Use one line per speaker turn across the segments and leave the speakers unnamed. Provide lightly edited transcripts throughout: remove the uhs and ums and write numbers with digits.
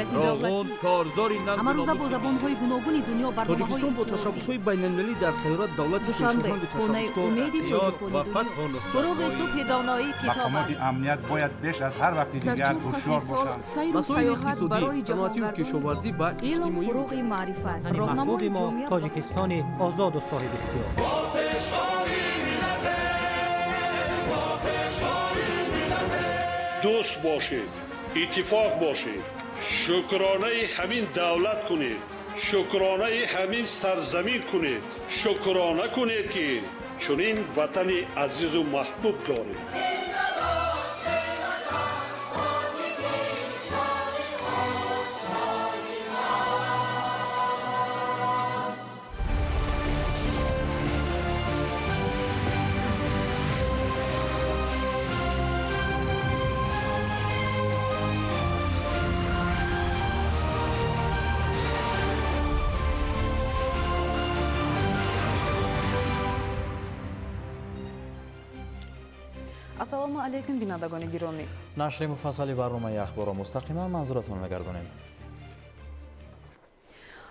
فعالیت
راغون
دولتی
کارزاری ننگ
اما روزا با زبان‌های گوناگون دنیا برنامه‌های
تاجیکستان با تشبس‌های بین‌المللی در سیارت دولت
دوشنبه
پیشروند
خونه
تشبسکار
امیدی
احتیاط
تاجیکان
و
دنیا
فتح نصرت
فروغ
اللهی.
صبح دانایی کتاب
مقامات
است.
امنیت باید بیش از هر وقت
در
دیگر
چند
هوشیار
فصل سال
باشند.
سیر و
مسائل
سیاحت برای
اقتصادی، صنعتی و
جهانگردانی
کشاورزی و
علم
اجتماعی
فروغ معرفت
محبوب
راهنمای
ما
جامعه
تاجیکستان آزاد و صاحب اختیار.
دوست باشید، اتفاق باشید، شکرانه همین دولت کنید، شکرانه همین سرزمین کنید، شکرانه کنید که چنین وطن عزیز و محبوب دارید.
ассалому алайкум бинандагони гиромӣ.
нашри муфассали барномаи ахборро мустақиман манзуратон мегардонем.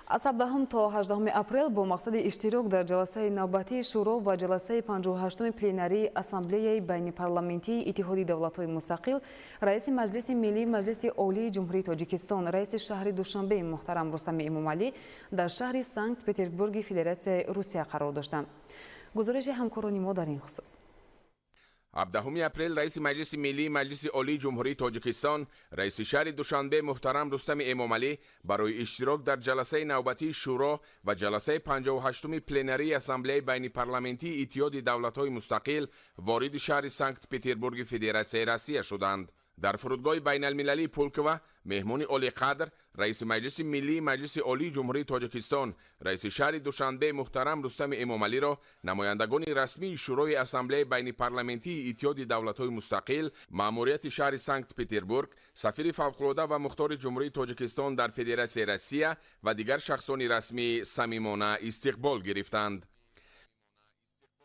аз 17 то 18 апрел бо мақсади иштирок дар ҷаласаи навбатии шӯро ва ҷаласаи 58 пленарии ассамблеяи байнипарламентии иттиҳоди давлатҳои мустақил раиси маҷлиси миллии маҷлиси олии ҷумҳурии тоҷикистон раиси шаҳри душанбеи муҳтарам рустами эмомалӣ дар шаҳри санкт петербурги федератсияи русия қарор доштанд. гузориши ҳамкорони мо дар ин хусус.
17 اپریل رئیس مجلس ملی مجلس عالی جمهوری تاجیکستان رئیس شهر دوشنبه محترم رستم امامعلی برای اشتراک در جلسه نوبتی شورا و جلسه 58 پلنری اسمبلی بین پارلمنتی اتحاد دولت‌های مستقل وارد شهر سنت پتربورگ فدراسیای روسیه شدند. در فرودگاه بین المللی پولکوه مهمون عالی قدر رئیس مجلس ملی مجلس عالی جمهوری تاجیکستان رئیس شهر دوشنبه محترم رستم امامعلی را نمایندگان رسمی شورای اسمبلی بین پارلمنتی اتحاد دولت‌های مستقل مأموریت شهر سنت پتربورگ سفیر فوق‌العاده و مختار جمهوری تاجیکستان در فدراسیای روسیه و دیگر شخصان رسمی صمیمانه استقبال گرفتند.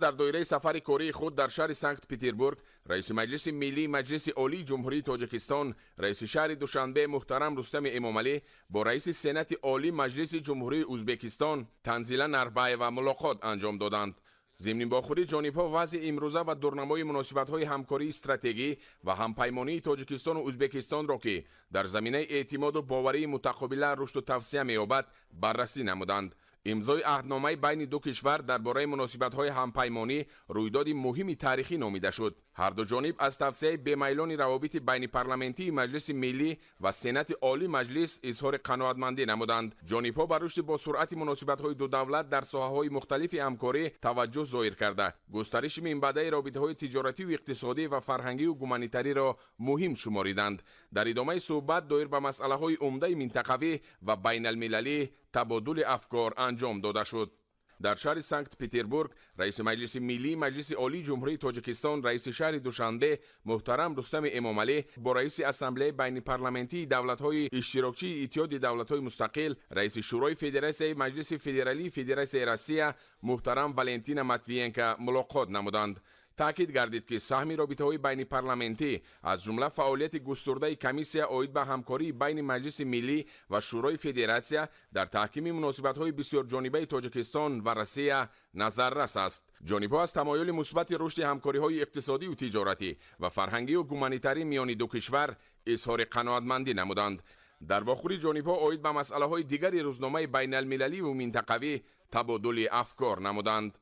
در دایره سفر کاری خود در شهر سنت پتربورگ رئیس مجلس ملی مجلس عالی جمهوری تاجیکستان رئیس شهر دوشنبه محترم رستم امامعلی با رئیس سنات عالی مجلس جمهوری ازبکستان تنزیلا نربایeva ملاقات انجام دادند. ضمن باخوری جانب‌ها وضع امروزه و دورنمای مناسبت‌های همکاری استراتژی و همپیمانی تاجیکستان و ازبکستان را که در زمینه اعتماد و باوری متقابل رشد و توسعه می‌یابد بررسی نمودند. امضای عهدنامه بین دو کشور درباره مناسبت‌های همپیمانی رویداد مهمی تاریخی نامیده شد. هر دو جانب از توسعه به‌میلان روابط بین پارلمنتی مجلس ملی و سنات عالی مجلس اظهار قناعتمندی نمودند. جانب‌ها بر رشد با سرعت مناسبت‌های دو دولت در ساحه‌های مختلف همکاری توجه ظاهر کرده، گسترش منبع رابطه‌های تجارتی و اقتصادی و فرهنگی و گومانیتری را مهم شماریدند. در ادامه صحبت دایر به مسائل‌های عمده منطقوی و بین‌المللی تبادل افکار انجام داده شد. در شهر سنت پتربورگ رئیس مجلس ملی مجلس عالی جمهوری تاجیکستان رئیس شهر دوشنبه محترم رستم امامعلی با رئیس اسمبلی بین پارلمنتی دولت‌های اشتراکی اتحاد دولت‌های مستقل رئیس شورای فدراسیای مجلس فدرالی فدراسیای روسیه محترم والنتینا ماتوینکا ملاقات نمودند. تاکید گردید که سهم رابطه‌های بین پارلمنتی از جمله فعالیت گسترده کمیسیا عاید به همکاری بین مجلس ملی و شورای فدراسیه در تحکیم مناسبت‌های بسیار جانبه تاجیکستان و روسیه نظررس است. جانب‌ها از تمایل مثبت رشد همکاری‌های اقتصادی و تجارتی و فرهنگی و گومانیتری میان دو کشور اظهار قناعتمندی نمودند. در واخوری جانب‌ها عاید به مسائل‌های دیگر روزنامه بین‌المللی و منطقوی تبادل افکار نمودند.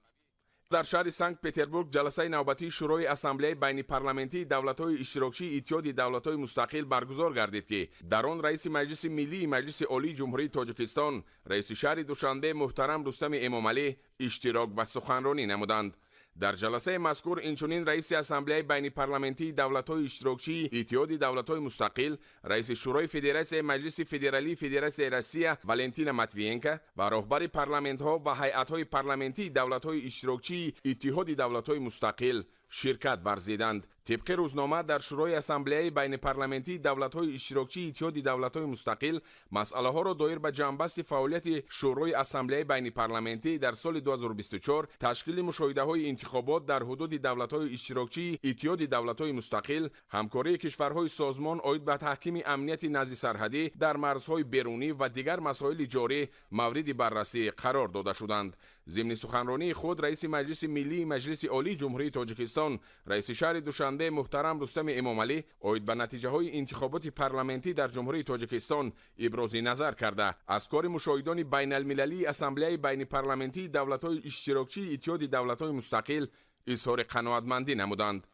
در شهر سنت پتربورگ جلسه نوبتی شورای اسمبلی بین پارلمنتی دولت‌های اشتراکی اتحاد دولت‌های مستقل برگزار گردید که در آن رئیس مجلس ملی مجلس عالی جمهوری تاجیکستان رئیس شهر دوشنبه محترم رستم امامعلی اشتراک و سخنرانی نمودند. در جلسه مذکور اینچنین رئیس اسمبلی بین پارلمنتی دولت‌های اشتراکی اتحاد دولت‌های مستقل رئیس شورای فدراسیای مجلس فدرالی فدراسیای روسیه والنتینا ماتوینکا و راهبر پارلمان‌ها و هیئت‌های پارلمنتی دولت‌های اشتراکی اتحاد دولت‌های مستقل شرکت ورزیدند. طبق روزنامه در شورای اسامبله بین پارلمانی دولت‌های اشتراکی اتحاد دولت‌های مستقل مسئله‌ها را دایر به جنبست فعالیت شورای اسامبله بین پارلمانی در سال 2024 تشکیل مشاهده‌های انتخابات در حدود دولت‌های اشتراکی اتحاد دولت‌های مستقل، همکاری کشورهای سازمان عاید به تحکیم امنیت نزد سرحدی در مرزهای بیرونی و دیگر مسائل جاری مورد بررسی قرار داده شدند. ضمن سخنرانی خود رئیس مجلس ملی مجلس عالی جمهوری تاجیکستان رئیس شهر دوشنبه محترم رستم امامعلی عاید به نتیجه های انتخابات پارلمانی در جمهوری تاجیکستان ابراز نظر کرده از کار مشاهدان بین المللی اسامبله بین پارلمانی دولت های اشتراکی اتحاد دولت های مستقل اظهار قناعتمندی نمودند.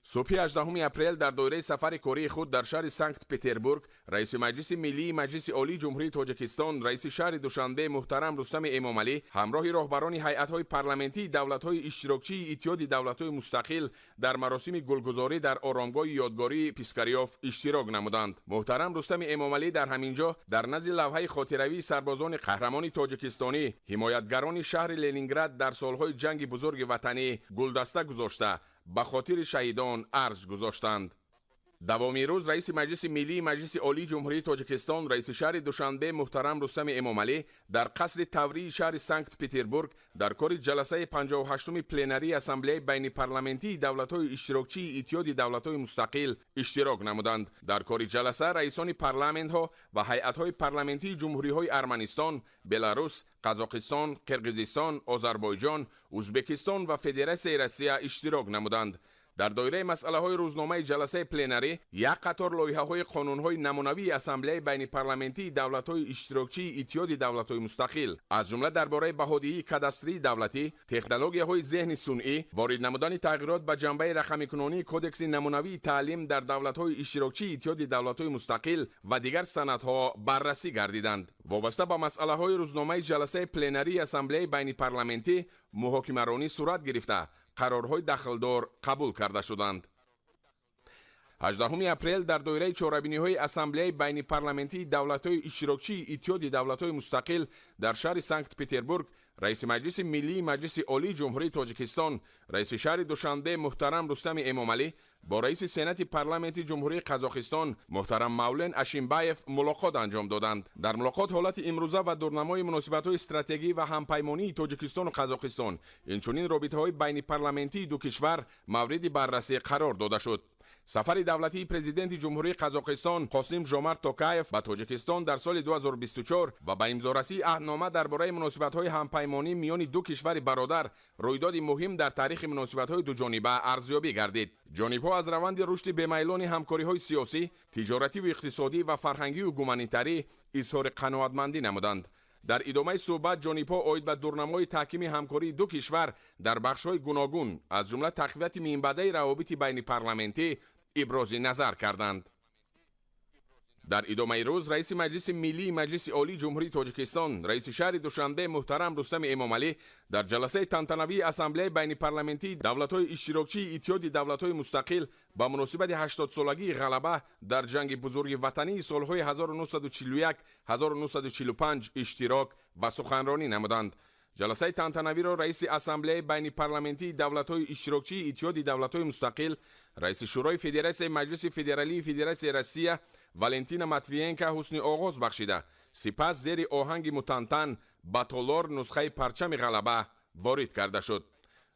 صبح 18 اپریل در دایره سفر کاری خود در شهر سنت پتربورگ رئیس مجلس ملی مجلس عالی جمهوری تاجیکستان رئیس شهر دوشنبه محترم رستم امامعلی همراه راهبران هیئت‌های پارلمانی دولت‌های اشتراکی اتحاد دولت‌های مستقل در مراسم گلگذاری در آرامگاه یادگاری پیسکاریوف اشتراک نمودند. محترم رستم امامعلی در همینجا در نزد لوحه خاطروی سربازان قهرمان تاجیکستانی حمایتگران شهر لنینگراد در سالهای جنگ بزرگ وطنی گلدسته گذاشته به خاطر شهیدان ارج گذاشتند. دوامی روز رئیس مجلس ملی مجلس عالی جمهوری تاجیکستان رئیس شهر دوشنبه محترم رستم امامعلی در قصر توری شهر سنت پتربورگ در کار جلسه 58 پلنری اسامبله بین پارلمانی دولت‌های اشتراکی اتحاد دولت‌های مستقل اشتراک نمودند. در کار جلسه رئیسان پارلمان‌ها و هیئت‌های پارلمانی جمهوری‌های ارمنستان، بلاروس، قزاقستان، قرقیزستان، آذربایجان، ازبکستان و فدراسیون روسیه اشتراک نمودند. در دایره مسئله‌های روزنامه جلسه پلنری یک قطار لایحه‌های قانون‌های نمونوی اسامبله بین پارلمانی دولت‌های اشتراکی اتحاد دولت‌های مستقل از جمله درباره بهادهی کاداستری دولتی، تکنولوژی‌های ذهن صنعی، وارد نمودن تغییرات به جنبه رقمی‌کنونی کدکس نمونوی تعلیم در دولت‌های اشتراکی اتحاد دولت‌های مستقل و دیگر سندها بررسی گردیدند. وابسته به مسئله‌های روزنامه جلسه پلنری اسامبله بین پارلمانی محاکمه‌رانی صورت گرفته قرارهای دخلدار قبول کرده شدند. 18 اپریل در دایره چهاربینی‌های اسامبله بین پارلمانی دولت‌های اشتراکی اتحاد دولت‌های مستقل در شهر سنت پتربورگ رئیس مجلس ملی مجلس عالی جمهوری تاجیکستان رئیس شهر دوشنبه محترم رستم امامعلی با رئیس سنات پارلمان جمهوری قزاقستان محترم مولن اشیمبایف ملاقات انجام دادند. در ملاقات حالت امروزه و دورنمای مناسبت‌های استراتژیکی و همپیمانی تاجیکستان و قزاقستان اینچنین رابطه‌های بین پارلمانی دو کشور مورد بررسی قرار داده شد. سفر دولتی پرزیدنت جمهوری قزاقستان قاسم ژومارت توکایف به تاجیکستان در سال 2024 و به امضارسی عهدنامه درباره مناسبت‌های همپیمانی میان دو کشور برادر رویداد مهم در تاریخ مناسبت‌های دو جانبه ارزیابی گردید. جانب‌ها از روند رشد به‌میلان همکاری‌های سیاسی، تجارتی و اقتصادی و فرهنگی و گومانیتری اظهار قناعتمندی نمودند. در ادامه صحبت جانب‌ها عاید به دورنمای تحکیم همکاری دو کشور در بخش‌های گوناگون از جمله تقویت منبع روابط بین پارلمانی ابراز نظر کردند. در ادامه روز رئیس مجلس ملی مجلس عالی جمهوری تاجیکستان رئیس شهر دوشنبه محترم رستم امامعلی در جلسه تنتنوی اسامبله بین پارلمانی دولت‌های اشتراکی اتحاد دولت‌های مستقل با مناسبت 80 سالگی غلبه در جنگ بزرگ وطنی سالهای 1941 1945 اشتراک و سخنرانی نمودند. جلسه تنتنوی را رئیس اسامبله بین پارلمانی دولت‌های اشتراکی اتحاد دولت‌های مستقل رئیس شورای فدراسیون مجلس فدرالی فدراسیون روسیه والنتینا ماتویینکا حسن آغاز بخشیده سپس زیر آهنگ متنتن با تالار نسخه پرچم غلبه وارد کرده شد.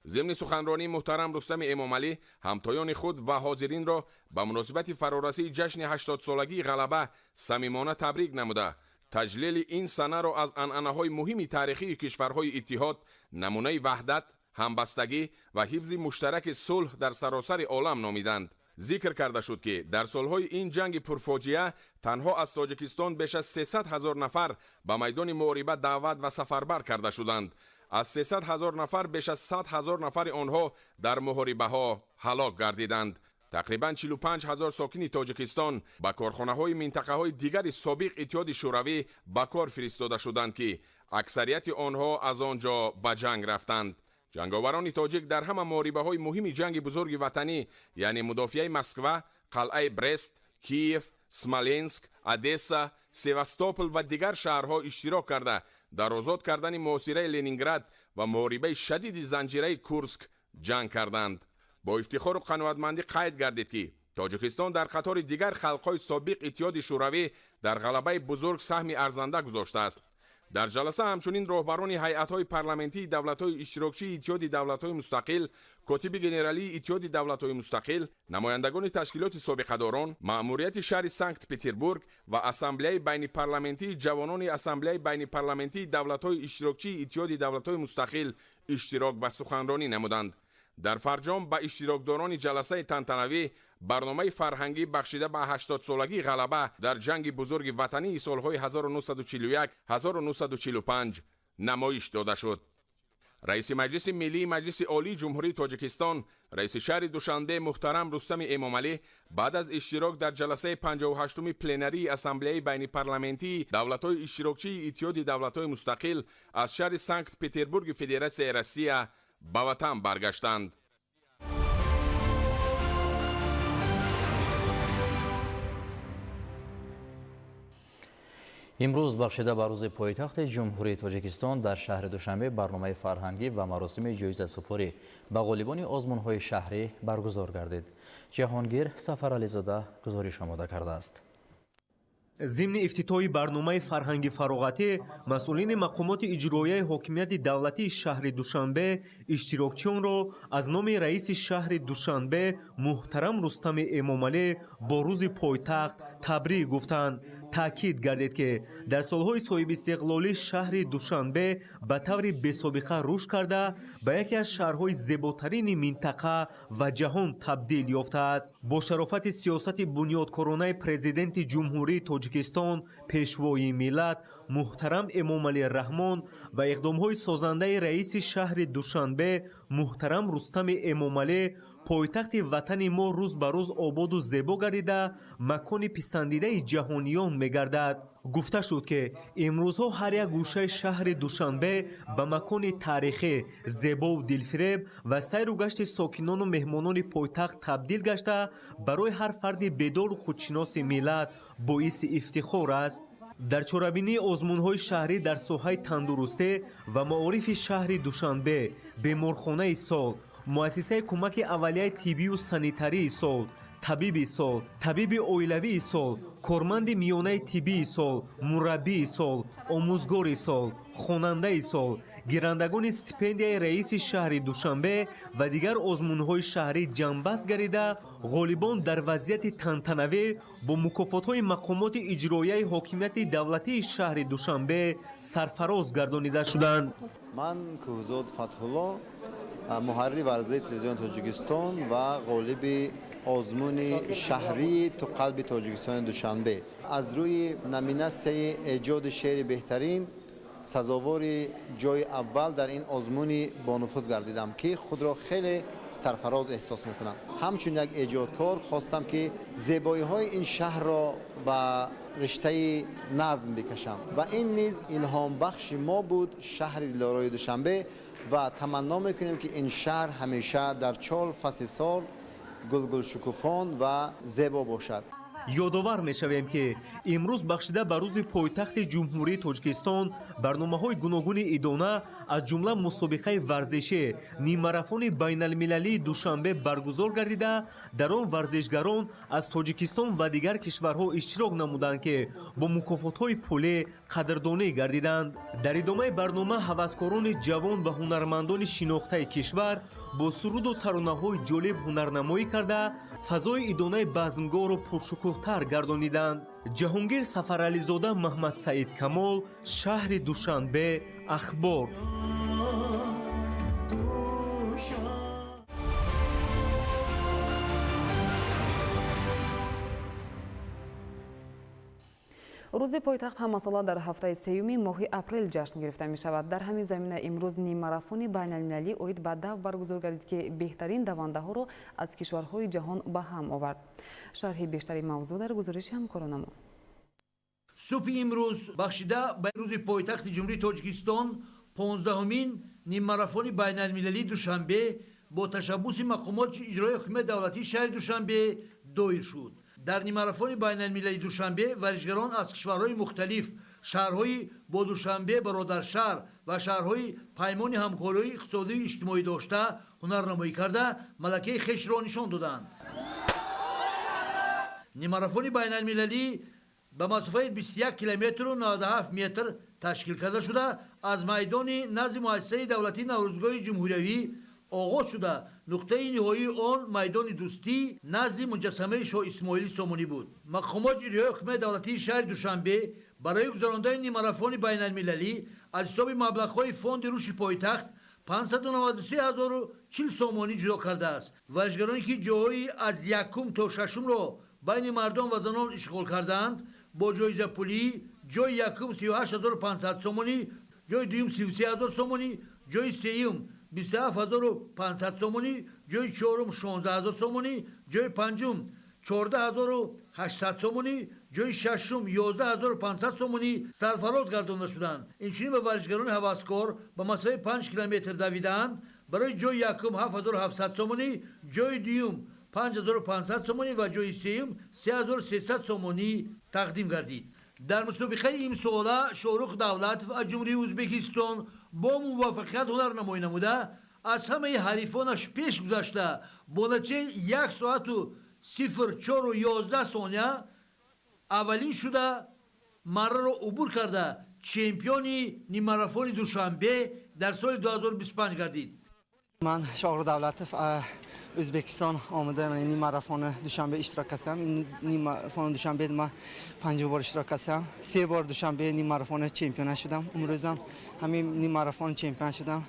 ضمن سخنرانی محترم رستم امامعلی همتایان خود و حاضرین را به مناسبت فرارسی جشن 80 سالگی غلبه صمیمانه تبریک نموده تجلیل این سنه را از عنعنه‌های مهم تاریخی کشورهای اتحاد نمونه وحدت، همبستگی و حفظ مشترک صلح در سراسر عالم نامیدند. ذکر کرده شد که در سالهای این جنگ پرفاجعه تنها از تاجیکستان بیش از 300,000 نفر به میدان محاربه دعوت و سفربر کرده شدند. از 300,000 نفر بیش از 100,000 نفر آنها در محاربه ها هلاک گردیدند. تقریباً 45,000 ساکن تاجیکستان با کارخانه‌های منطقه‌های دیگر سابق اتحاد شوروی به کار فرستاده شدند که اکثریت آنها از آنجا به جنگ رفتند. جنگاوران تاجیک در همه محاربه‌های مهم جنگ بزرگ وطنی یعنی مدافعه مسکو، قلعه برست، کیف، سمالنسک، ادسا، سیواستوپل و دیگر شهرها اشتراک کرده در آزاد کردن محاصره لنینگراد و محاربه شدید زنجیره کورسک جنگ کردند. با افتخار و قناعتمندی قید گردید که تاجیکستان در قطار دیگر خلق‌های سابق اتحاد شوروی در غلبه بزرگ سهم ارزنده گذاشته است. در جلسه همچنین رهبران هیئت‌های پارلمانتی دولت‌های اشتراکچی اتحاد دولت‌های مستقل، کاتب ژنرالی اتحاد دولت‌های مستقل، نمایندگان تشکیلات سابقه‌داران، مأموریت شهر سنت پترزبورگ و اسامبله بین پارلمانتی جوانان اسامبله بین پارلمانتی دولت‌های اشتراکچی اتحاد دولت‌های مستقل اشتراک و سخنرانی نمودند. در فرجام به اشتراکداران جلسه تنتنوی برنامه فرهنگی بخشیده به 80 سالگی غلبه در جنگ بزرگ وطنی سالهای 1941-1945 نمایش داده شد. رئیس مجلس ملی مجلس عالی جمهوری تاجیکستان رئیس شهر دوشنبه محترم رستم امامعلی بعد از اشتراک در جلسه 58 پلنری اسامبله بین پارلمانتی دولت‌های اشتراکچی اتحاد دولت‌های مستقل از شهر سنت پترزبورگ فدراسیون روسیه به وطن برگشتند.
امروز بخشیده به روز پایتخت جمهوری تاجیکستان در شهر دوشنبه برنامه فرهنگی و مراسم جایزه سپاری به غالبان آزمون‌های شهری برگزار گردید. جهانگیر سفرعلیزاده گزارش آماده کرده است.
ضمن افتتاح برنامه فرهنگی فراغتی مسئولین مقامات اجرایی حاکمیت دولتی شهر دوشنبه اشتراکچیان را از نام رئیس شهر دوشنبه محترم رستم امامعلی با روز پایتخت تبریک گفتند. تاکید گردید که در سالهای صاحب استقلالی شهر دوشنبه به طور بی‌سابقه رشد کرده به یکی از شهرهای زیباترین منطقه و جهان تبدیل یافته است. با شرافت سیاست بنیادکارانه پرزیدنت جمهوری تاجیکستان پیشوای ملت محترم امامعلی رحمان و اقدام‌های سازنده رئیس شهر دوشنبه محترم رستم امامعلی پایتخت وطن ما روز به روز آباد و زیبا گردیده مکان پسندیده جهانیان می‌گردد. گفته شد که امروزها هر یک گوشه شهر دوشنبه به مکان تاریخی زیبا و دلفریب و سیر و گشت ساکنان و مهمانان پایتخت تبدیل گشته برای هر فرد بیدار و خودشناس ملت باعث افتخار است. در چاره‌بینی آزمون‌های شهری در ساحه تندرستی و معارف شهر دوشنبه، بیمارخانه سال، مؤسسه کمک اولیه طبی و سانیتاری سال، طبیب سال، طبیب اویلوی سال، کارمند میانه طبی سال، مربی سال، آموزگار سال، خواننده سال، گیرندگان استیپندیای رئیس شهر دوشنبه و دیگر آزمون‌های شهری جنبست گردیده غالبان در وضعیت تنتنوی با مکافات‌های مقامات اجرایی حاکمیت دولتی شهر دوشنبه سرفراز گردانیده شدند.
من کوزود فتح‌الله محرری ورزه تلویزیون تاجیکستان و غالب آزمون شهری تو قلب تاجیکستان دوشنبه از روی نامیناسیون ایجاد شعر بهترین سزاوار جای اول در این آزمون با نفوذ گردیدم که خود را خیلی سرفراز احساس میکنم. همچون یک ایجادکار خواستم که زیبایی های این شهر را به رشته نظم بکشم و این نیز الهام بخش ما بود شهر دلارای دوشنبه و تمنا میکنیم که این شهر همیشه در 4 فصل سال گل شکوفان و زیبا باشد.
یادآور می‌شویم که امروز بخشیده به روز پایتخت جمهوری تاجیکستان برنامه‌های گوناگون ادانه از جمله مسابقه ورزشی نیم‌ماراتون بین‌المللی دوشنبه برگزار گردیده در آن ورزشگران از تاجیکستان و دیگر کشورها اشتراک نمودند که با مکافات‌های پولی قدردانی گردیدند. در ادامه برنامه هوسکاران جوان و هنرمندان شناخته کشور با سرود و ترانه‌های جالب هنرنمایی کرده فضای ادانه بزمگاه را پرشکوه تر گردانیدند. جهانگیر سفرعلیزاده محمد سعید کمال، شهر دوشنبه، اخبار.
روز پایتخت همساله در هفته سیوم ماه اپریل جشن گرفته می شود. در همین زمینه امروز نیم ماراتون بین المللی اوید به دو برگزار گردید که بهترین دونده ها را از کشورهای جهان به هم آورد. شرح بیشتری موضوع در گزارش همکارانمان.
صبح امروز بخشیده به روز پایتخت جمهوری تاجیکستان 15مین نیم ماراتون بین المللی دوشنبه با تشبوس مقامات اجرایی حکومت دولتی شهر دوشنبه دایر شد. در نیم ماراتون بین المللی دوشنبه ورزشگران از کشورهای مختلف، شهرهای با دوشنبه برادرشهر و شهرهای پیمان همکاری اقتصادی و اجتماعی داشته ҳунарнамоӣ карда малакаи хешро нишон доданд. нимарафони байналмилалӣ ба масофаи 21 километру 97 метр ташкил карда шуда аз майдони назди муассисаи давлатии наврӯзгоҳи ҷумҳуриявӣ оғоз шуда нуқтаи ниҳоии он майдони дӯстӣ назди муҷассамаи шоҳ исмоили сомонӣ буд. мақомоти иҷроии ҳукумати давлатии шаҳри душанбе барои гузарондани нимарафони байналмилалӣ аз ҳисоби маблағҳои фонди рушди пойтахт 593,040 сомонӣ ҷудо кардааст. варзишгароне ки ҷойҳои аз 1 то 6-ро байни мардон ва занон ишғол кардаанд бо ҷоиза пулӣ ҷойи 1 38,500 сомонӣ, ҷойи 2 33,000 сомонӣ, ҷойи 3 27,500 сомонӣ, ҷойи 4 16,000 сомонӣ, ҷойи 5 14,800 сомонӣ, ҷойи 6 11,500 сомонӣ сарфароз гардонда шуданд. инчунин ба варзишгарони ҳаваскор ба масофаи 5 километр давидаанд барои ҷойи 1 7700 сомонӣ, ҷойи 2 5500 сомонӣ ва ҷойи 3 3300 сомонӣ тақдим гардид. дар мусобиқаи имсола Шоҳрух Давлатов аз ҷумҳурии Ӯзбекистон бо муваффақият ҳунарнамоӣ намуда аз ҳамаи ҳарифонаш пеш гузашта бо натиҷаи 1 соату 04:11 сония аввалин шуда марраро убур карда чемпиони нимарафони Душанбе дар соли 2025 гардид.
ман Шоҳрух Давлатов O'zbekiston omada nima marafoni Dushanbe ishtirok qilsam, nima marafoni Dushanbe man 5 bor ishtirok qilsam, 3 bor Dushanbe nima marafoni chempion shudam. Umrozam همین نیم ماراتون چمپیون شدم.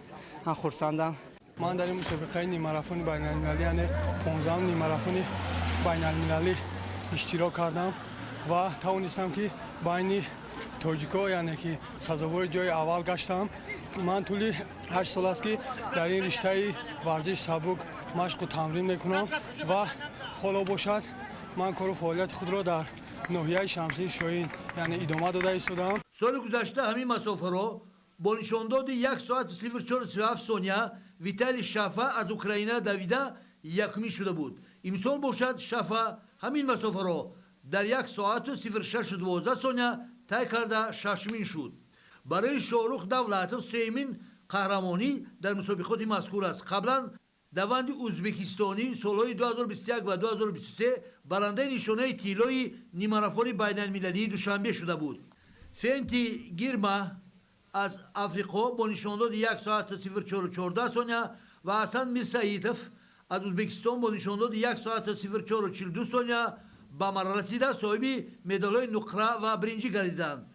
هم خرسندم.
من در این مسابقه نیم ماراتون بین‌المللی یعنی 15 نیم ماراتون بین‌المللی اشتراک کردم و توانستم که بین توجیکا یعنی که سزاوار جای اول گشتم. من طولی 8 سال است که در این رشته ورزش سبک مشق و تمرین میکنم و حالا باشد من کار و فعالیت خود را در ناحیه شمسین شاهین یعنی ادامه داده ایستادم.
سال گذشته همین مسافه را با نشانداد 1 ساعت 04:37 ثانیه ویتالی شافا از اوکراین دویده یکمی شده بود. امسال باشد شافا همین مسافه را در 1 ساعت 06:12 ثانیه طی کرده ششمین شد. برای شاهروخ دولتوف سیمین قهرمانی در مسابقات مذکور است. قبلا دوند ازبکستانی سالهای 2021 و 2023 برنده نشانه طلای نیم ماراتون بین‌المللی دوشنبه شده بود. فنتی گیرما از آفریقا با نشانداد 1 ساعت 04:14 ثانیه و حسن میرساییتوف از ازبکستان با نشانداد 1 ساعت 04:42 ثانیه به مرحله رسیده صاحب مدال‌های نقره و برنجی گردیدند.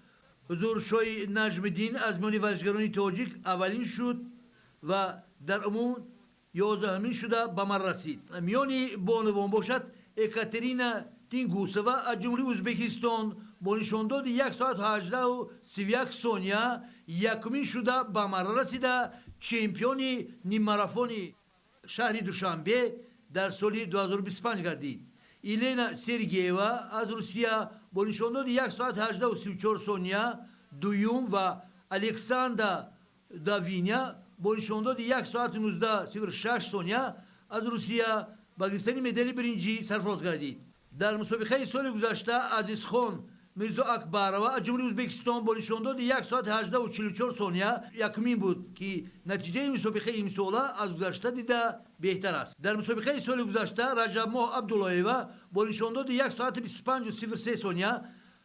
حضور شاه نجم‌الدین از میان ورزشکاران تاجیک اولین شد و در عموم 11مین شده به مرحله رسید. میان بانوان باشد اکاترینا تینگوسوا از جمهوری ازبکستان با نشانداد 1 ساعت 18:31 ثانیه یکمین شده به مرحله رسیده چمپیون نیم ماراتون شهر دوشنبه در سال 2025 گردید. ایلینا سرگیوا از روسیه با نشانداد 1 ساعت 18:34 ثانیه دوم و الکساندر داوینیا با نشانداد 1 ساعت 19:06 ثانیه از روسیه با گرفتن مدال برنجی سرفراز گردید. در مسابقه سال گذشته عزیزخان میرزا اکبرова از جمهوری ازبکستان با نشانداد 1 ساعت 18:44 ثانیه یکمین بود که نتیجه مسابقه امسال از گذشته دیده بهتر است. در مسابقه سال گذشته رجب ماه عبداللهیوا با نشانداد 1 ساعت 25:03 ثانیه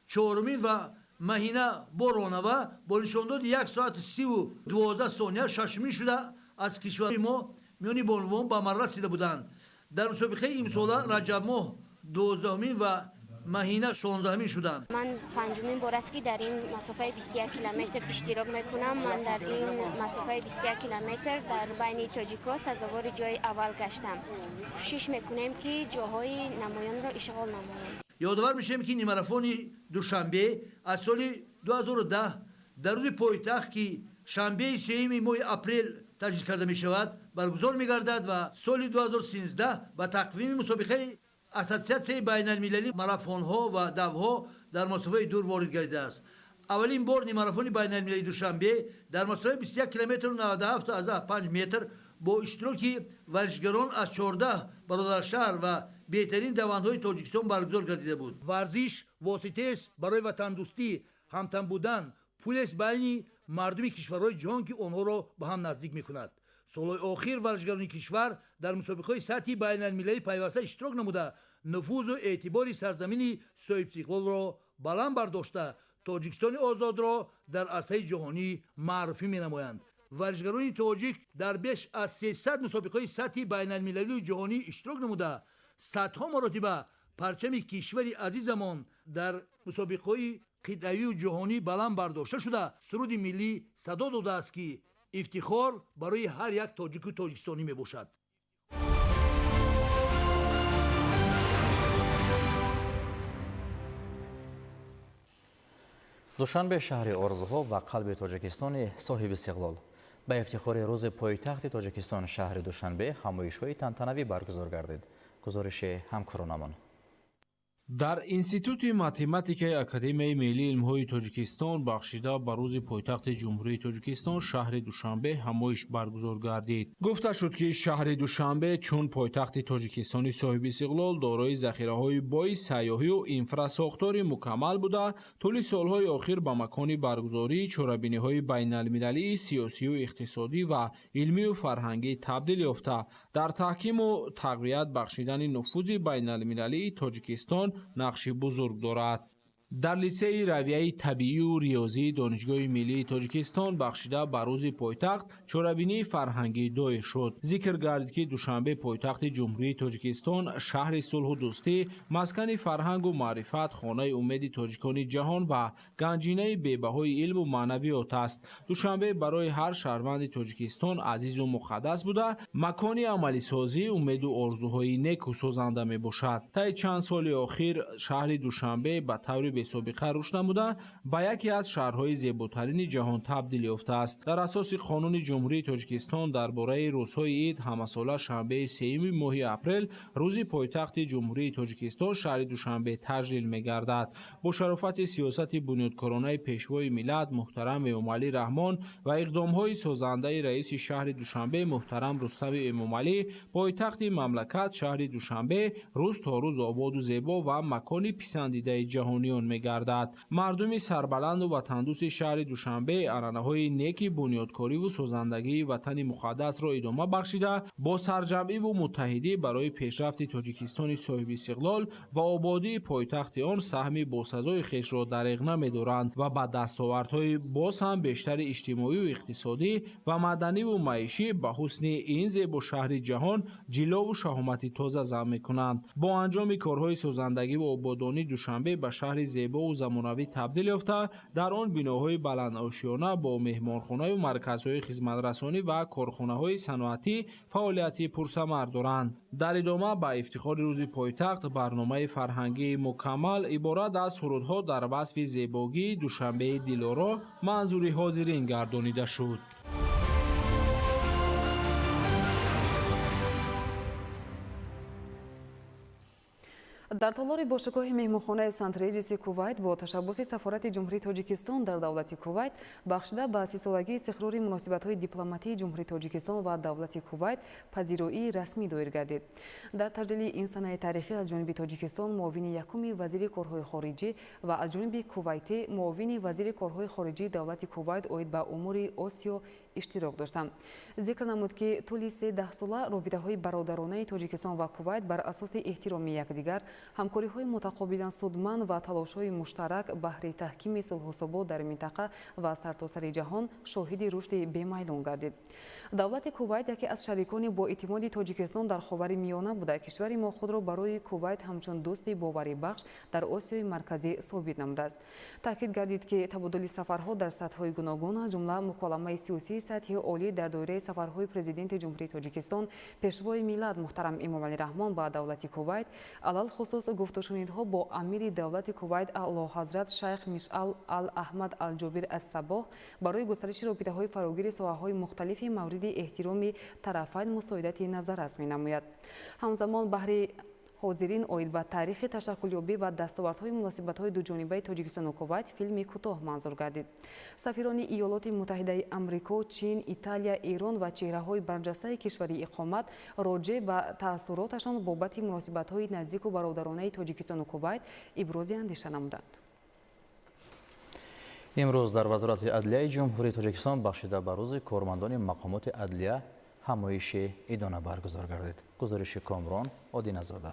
چهارمین و مهینه بارانова با نشانداد 1 ساعت 30:12 ثانیه ششمین شده از کشور ما میان بانوان به مرحله رسیده بودند. در مسابقه امسال رجب ماه 12مین و مهینه 16مین شدند.
من پنجمین بار است که در این مسافه 21 کیلومتر اشتراک میکنم. من در این مسافه 21 کیلومتر در بین تاجیکا سزاوار جای اول گشتم. کوشش میکنیم که جاهای نمایان را اشغال نماییم.
یادآور میشیم که نیم ماراتون دوشنبه از سال 2010 در روز پایتخت که شنبه 3 ماه اپریل تجدید کرده می شود برگزار می گردد و سال 2013 با تقویم مسابقه اساسیاسیون بین‌المللی ماراتون ها و دوها در مسافه دور وارد گردیده است. اولین بار نیم ماراتون بین‌المللی دوشنبه در مسافه 21 کیلومتر و 97 تا 5 متر با اشتراک ورزشکاران از 14 برادر شهر و بهترین دوندهای تاجیکستان برگزار گردیده بود. ورزش واسطه است برای وطن دوستی، همتن بودن، پول است بین مردم کشورهای جهان که آنها را به هم نزدیک می‌کند. солҳои охир варзишгарони кишвар дар мусобиқаҳои сатҳи байналмилалӣ пайваста иштирок намуда нуфузу эътибори сарзамини соҳибистиқлолро баланд бардошта тоҷикистони озодро дар арсаи ҷаҳонӣ маъруфӣ менамоянд. варзишгарони тоҷик дар беш аз 300 мусобиқаҳои сатҳи байналмилалию ҷаҳонӣ иштирок намуда садҳо маротиба парчами кишвари азизамон дар мусобиқаҳои қитъавию ҷаҳонӣ баланд бардошта шуда суруди миллӣ садо додааст ки ифтихор барои ҳар як тоҷику тоҷикистонӣ мебошад.
душанбе шаҳри орзуҳо ва қалби тоҷикистони соҳиби истиқлол. ба ифтихори рӯзи пойтахти тоҷикистон шаҳри душанбе ҳамоишҳои тантанавӣ баргузор гардид. гузориши ҳамкоронамон.
дар институти математикаи академияи миллии илмҳои тоҷикистон бахшида ба рӯзи пойтахти ҷумҳурии тоҷикистон шаҳри душанбе ҳамоиш баргузор гардид. гуфта шуд ки шаҳри душанбе чун пойтахти тоҷикистони соҳиби истиқлол дорои захираҳои бои сайёҳию инфрасохтори мукаммал буда тӯли солҳои охир ба макони баргузории чорабиниҳои байналмилалии сиёсию иқтисодӣ ва илмию фарҳангӣ табдил ёфта дар таҳкиму тақвият бахшидани нуфузи байналмилалии тоҷикистон нақши бузург дорад. дар литсеи равияи табиию риёзии донишгоҳи миллии тоҷикистон бахшида ба рӯзи пойтахт чорабинии фарҳангӣ доир шуд. зикр гардид ки душанбе пойтахти ҷумҳурии тоҷикистон шаҳри сулҳу дӯстӣ, маскани фарҳангу маърифат, хонаи умеди тоҷикони ҷаҳон ва ганҷинаи бебаҳои илму маънавиёт аст. душанбе барои ҳар шаҳрванди тоҷикистон азизу муқаддас буда макони амалисозӣ, умеду орзуҳои неку созанда мебошад. таи чанд соли охир шаҳри душанбе ба таври бесобиқа рушд намуда ба яке аз шаҳрҳои зеботарини ҷаҳон табдил ёфтааст. дар асоси қонуни ҷумҳурии тоҷикистон дар бораи рӯзҳои ид ҳамасола шанбеи 3 моҳи апрел рӯзи пойтахти ҷумҳурии тоҷикистон шаҳри душанбе таҷлил мегардад. бо шарофати сиёсати бунёдкоронаи пешвои миллат муҳтарам эмомалӣ раҳмон ва иқдомҳои созандаи раиси шаҳри душанбе муҳтарам рустами эмомалӣ, пойтахти мамлакат шаҳри душанбе рӯз то рӯз ободу зебо ва макони писандидаи ҷаҳониён мегардад. мардуми сарбаланду ватандӯсти шаҳри душанбе анъанаҳои неки бунёдкориву созандагии ватани муқаддасро идома бахшида бо сарҷамъиву муттаҳидӣ барои пешрафти тоҷикистони соҳиби истиқлол ва ободии пойтахти он саҳми босазои хешро дареғ намедоранд ва ба дастовардҳои боз ҳам бештари иҷтимоию иқтисодӣ ва маданиву маишӣ ба ҳусни ин зебо шаҳри ҷаҳон ҷилову шаҳомати тоза зам мекунанд. бо анҷоми корҳои созандагиву ободонӣ душанбе ба шаҳри зебову замонавӣ табдил ёфта, дар он биноҳои баландошиёна бо меҳмонхонаю марказҳои хизматрасонӣ ва корхонаҳои саноатӣ фаъолияти пурсамар доранд. дар идома ба ифтихори рӯзи пойтахт барномаи фарҳангии мукаммал иборат аз сурудҳо дар васфи зебогии душанбеи дилоро манзури ҳозирин гардонида шуд.
дар толори бошгоҳи меҳмонхонаи сант реҷенси кувайт бо ташаббуси сафорати ҷумҳурии тоҷикистон дар давлати кувайт бахшида ба 30-солагии истиқрори муносибатҳои дипломатии ҷумҳурии тоҷикистон ва давлати кувайт пазироии расмӣ доир гардид. дар таҷлили ин санаи таърихӣ аз ҷониби тоҷикистон муовини якуми вазири корҳои хориҷӣ ва аз ҷониби кувайтӣ муовини вазири корҳои хориҷии давлати кувайт оид ба умури осиё иштирок доштанд. зикр намуд ки тӯли 13 сола робитаҳои бародаронаи тоҷикистон ва кувайт бар асоси эҳтироми якдигар, ҳамкориҳои мутақобилан судманд ва талошҳои муштарак баҳри таҳкими сулҳусобот дар минтақа ва сартосари ҷаҳон шоҳиди рушди бемайлон гардид. давлати кувайт яке аз шарикони боэътимоди тоҷикистон дар ховари миёна буда кишвари мо худро барои кувайт ҳамчун дӯсти боварибахш дар осиёи марказӣ собит намудааст. таъкид гардид ки табодули сафарҳо дар сатҳҳои гуногун аз ҷумла муколамаи сиёсии сатҳи олӣ дар доираи сафарҳои президенти ҷумҳурии тоҷикистон пешвои миллат муҳтарам эмомалӣ раҳмон ба давлати кувайт, алал хусус гуфтушунидҳо бо амири давлати кувайт аълоҳазрат шайх мишъал ал-аҳмад ал-ҷобир аз-сабоҳ барои густариши робитаҳои фарогири соҳаҳои мухталифи мавриди эҳтироми тарафайн мусоидати назар аст менамояд. ҳамзамон баҳри ҳозирин оид ба таърихи ташаккулёбӣ ва дастовардҳои муносибатҳои дуҷонибаи Тоҷикистону Кувайт филми кӯтоҳ манзур гардид. сафирони Иёлоти Муттаҳидаи Амрико, Чин, Италия, Эрон ва чеҳраҳои барҷастаи кишвари иқомат роҷеъ ба таассуроташон бобати муносибатҳои наздику бародаронаи Тоҷикистону Кувайт ибрози андеша намуданд.
имрӯз дар вазорати адлияи ҷумҳурии тоҷикистон бахшида ба рӯзи кормандони мақомоти адлия ҳамоиши идона баргузор гардид. гузориши Комрон Одиназода.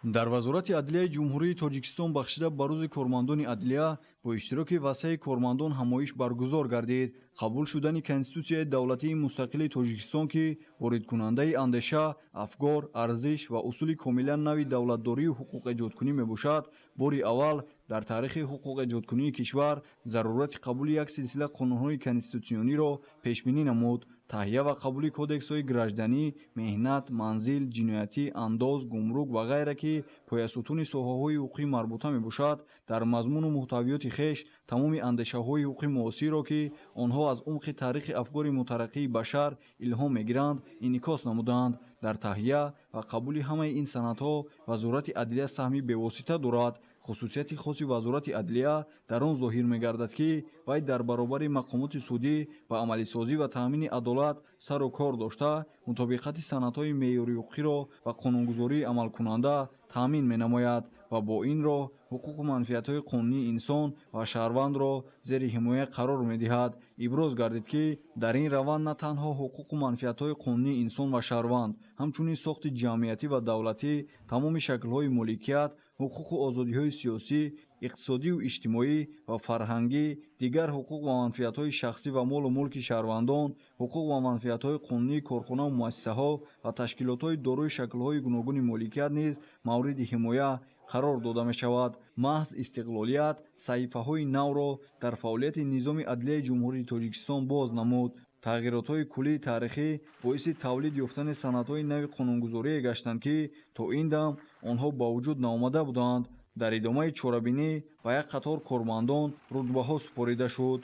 дар вазорати адлияи ҷумҳурии тоҷикистон бахшида ба рӯзи кормандони адлия бо иштироки васеъи кормандон ҳамоиш баргузор гардид. қабул шудани конститутсияи давлатии мустақили тоҷикистон ки воридкунандаи андеша, афкор, арзиш ва усули комилан нави давлатдорию ҳуқуқэҷодкунӣ мебошад, бори аввал дар таърихи ҳуқуқэҷодкунии кишвар зарурати қабули як силсила қонунҳои конститутсиониро пешбинӣ намуд. таҳия ва қабули кодексҳои гражданӣ, меҳнат, манзил, ҷиноятӣ, андоз, гумрук ва ғайра ки поясутуни соҳаҳои ҳуқуқӣ марбута мебошад, дар мазмуну муҳтавиёти хеш тамоми андешаҳои ҳуқуқи муосирро ки онҳо аз умқи таърихи афкори мутараққии башар илҳом мегиранд, инъикос намуданд. дар таҳия ва қабули ҳамаи ин санадҳо вазорати адлия саҳми бевосита дорад. хусусияти хоси вазорати адлия дар он зоҳир мегардад ки вай дар баробари мақомоти судӣ ва амалисозӣ ва таъмини адолат сару кор дошта мутобиқати санадҳои меъёрии ҳуқуқиро ва қонунгузории амалкунанда таъмин менамояд ва бо ин роҳ ҳуқуқу манфиатҳои қонунии инсон ва шаҳрвандро зери ҳимоя қарор медиҳад. иброз гардид ки дар ин раванд на танҳо ҳуқуқу манфиатҳои қонунии инсон ва шаҳрванд, ҳамчунин сохти ҷамъиятӣ ва давлатӣ, тамоми шаклҳои моликият, ҳуқуқу озодиҳои сиёсӣ, иқтисодию иҷтимоӣ ва фарҳангӣ, дигар ҳуқуқ ва манфиатҳои шахсӣ ва молу мулки шаҳрвандон, ҳуқуқ ва манфиатҳои қонунии корхонаву муассисаҳо ва ташкилотҳои дорои шаклҳои гуногуни моликият низ мавриди ҳимоя қарор дода мешавад. маҳз истиқлолият саҳифаҳои навро дар фаъолияти низоми адлияи ҷумҳурии тоҷикистон боз намуд. тағйиротҳои куллии таърихӣ боиси тавлид ёфтани санадҳои нави қонунгузорие гаштанд ки то ин дам онҳо ба вуҷуд наомада буданд. дар идомаи чорабинӣ ба як қатор кормандон рутбаҳо супорида шуд.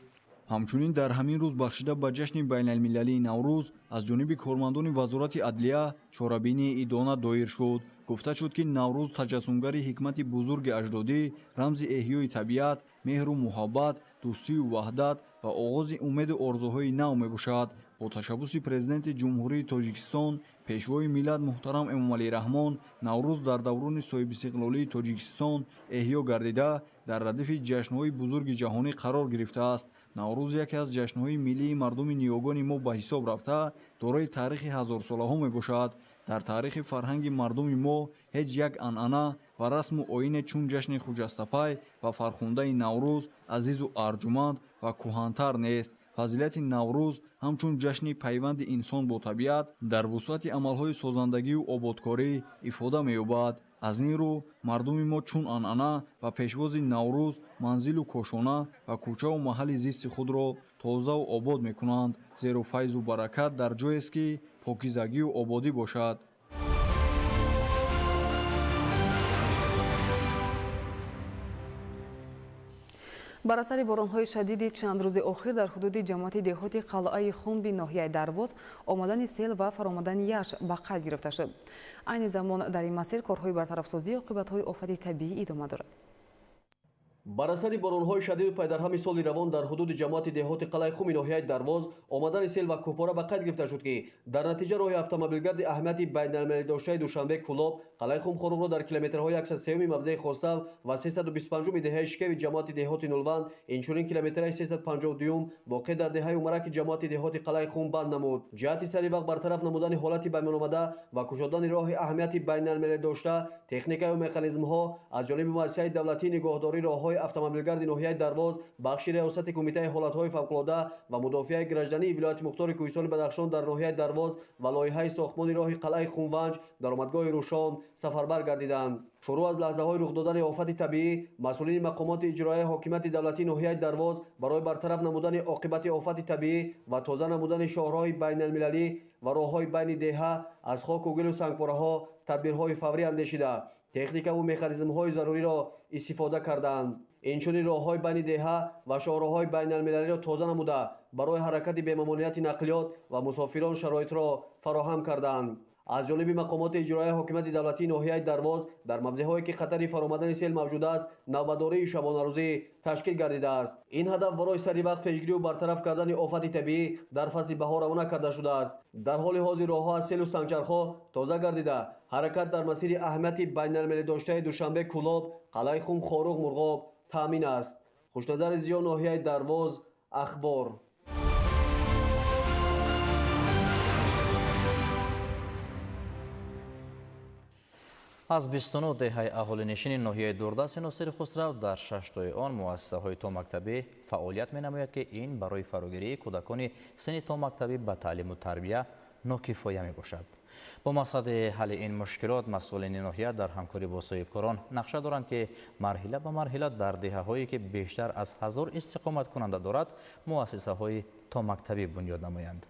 ҳамчунин дар ҳамин рӯз бахшида ба ҷашни байналмилалии наврӯз аз ҷониби кормандони вазорати адлия чорабинии идона доир шуд. гуфта шуд ки наврӯз таҷассумгари ҳикмати бузурги аҷдодӣ, рамзи эҳёи табиат, меҳру муҳаббат, дӯстию ваҳдат ва оғози умеду орзуҳои нав мебошад. бо ташаббуси президенти ҷумҳурии тоҷикистон, пешвои миллат муҳтарам Эмомалӣ Раҳмон, наврӯз дар даврони соҳибистиқлолии тоҷикистон эҳё гардида дар радифи ҷашнҳои бузурги ҷаҳонӣ қарор гирифтааст. наврӯз яке аз ҷашнҳои миллии мардуми ниёгони мо ба ҳисоб рафта, дорои таърихи ҳазорсолаҳо мебошад. дар таърихи фарҳанги мардуми мо ҳеҷ як анъана ва расму оине чун ҷашни хуҷастапай ва фархундаи наврӯз азизу арҷуманд ва кӯҳантар нест. фазилати наврӯз ҳамчун ҷашни пайванди инсон бо табиат дар вусъати амалҳои созандагию ободкорӣ ифода меёбад. аз ин рӯ мардуми мо чун анъана ва пешвози наврӯз манзилу кошона ва кӯчаву маҳалли зисти худро тозаву обод мекунанд, зеру файзу баракат дар ҷоест ки покизагию ободӣ бошад.
бар асари боронҳои шадиди чанд рӯзи охир дар ҳудуди ҷамоати деҳоти қалъаи хунби ноҳияи Дарвоз омадани сел ва фаромадани яш ба қайд гирифта шуд. айни замон дар ин масир корҳои бартарафсозии оқибатҳои офати табиӣ идома дорад.
бар асари боронҳои шадиду пайдарҳами соли равон дар ҳудуди ҷамоати деҳоти қалъаи хуми ноҳияи Дарвоз омадани сел ва кӯпора ба қайд гирифта шуд ки дар натиҷа роҳи автомобилгарди аҳамияти байналмилалӣ доштаи Душанбе Кӯлоб қалъаи хум хоруғро дар километрҳои 103 мавзеи Хостав ва 325 деҳаи шикави ҷамоати деҳоти Нулванд, инчунин километраи 352 воқеъ дар деҳаи Умараки ҷамоати деҳоти қалъаи хум банд намуд. ҷиҳати сари вақт бартараф намудани ҳолати баймономада ва кушодани роҳи аҳамияти байналмилалӣ дошта, техникаю механизмҳо аз ҷониби муассисаи давлатии нигоҳдории роҳҳои автомобилгарди ноҳияи Дарвоз, бахши риёсати кумитаи ҳолатҳои фавқулода ва мудофиаи граждании вилояти мухтори Кӯҳистони Бадахшон дар ноҳияи Дарвоз ва лоиҳаи сохтмони роҳи қалъаи Хумванҷ даромадгоҳи Рӯшон сафарбар гардиданд. шурӯъ аз лаҳзаҳои рух додани офати табиӣ, масъулини мақомоти иҷроияи ҳокимияти давлатии ноҳияи Дарвоз барои бартараф намудани оқибати офати табиӣ ва тоза намудани шоҳроҳи байналмилалӣ ва роҳҳои байни деҳа аз хоку гулу сангпораҳо тадбирҳои фаврӣ андешида, техникаву механизмҳои заруриро истифода карданд. инчунин роҳҳои байни деҳа ва шоҳроҳҳои байналмилалиро тоза намуда барои ҳаракати бемамонияти нақлиёт ва мусофирон шароитро фароҳам карданд. аз ҷониби мақомоти иҷроияи ҳокимияти давлатии ноҳияи Дарвоз дар мавзеъҳое ки хатари фаромадани сел мавҷуд аст, навбатдории шабонарӯзӣ ташкил гардидааст. ин ҳадаф барои сари вақт пешгирию бартараф кардани офати табиӣ дар фасли баҳор равона карда шудааст. дар ҳоли ҳозир роҳҳо аз селу санчархо тоза гардида, ҳаракат дар масири аҳамияти байналмилалӣ доштаи Душанбе Кӯлоб, қалъаи Хум Хоруғ Мурғоб таъмин аст. хушназари Зиё, ноҳияи Дарвоз, ахбор.
аз 29 деҳаи аҳолинишини ноҳияи дурдасти носири хусрав дар 6 он муассисаҳои томактабӣ фаъолият менамояд ки ин барои фарогирии кӯдакони синни томактабӣ ба таълиму тарбия нокифоя мебошад. бо мақсади ҳалли ин мушкилот масъулини ноҳия дар ҳамкорӣ бо соҳибкорон нақша доранд ки марҳила ба марҳила дар деҳаҳое ки бештар аз 1000 истиқоматкунанда дорад муассисаҳои томактабӣ бунёд намоянд.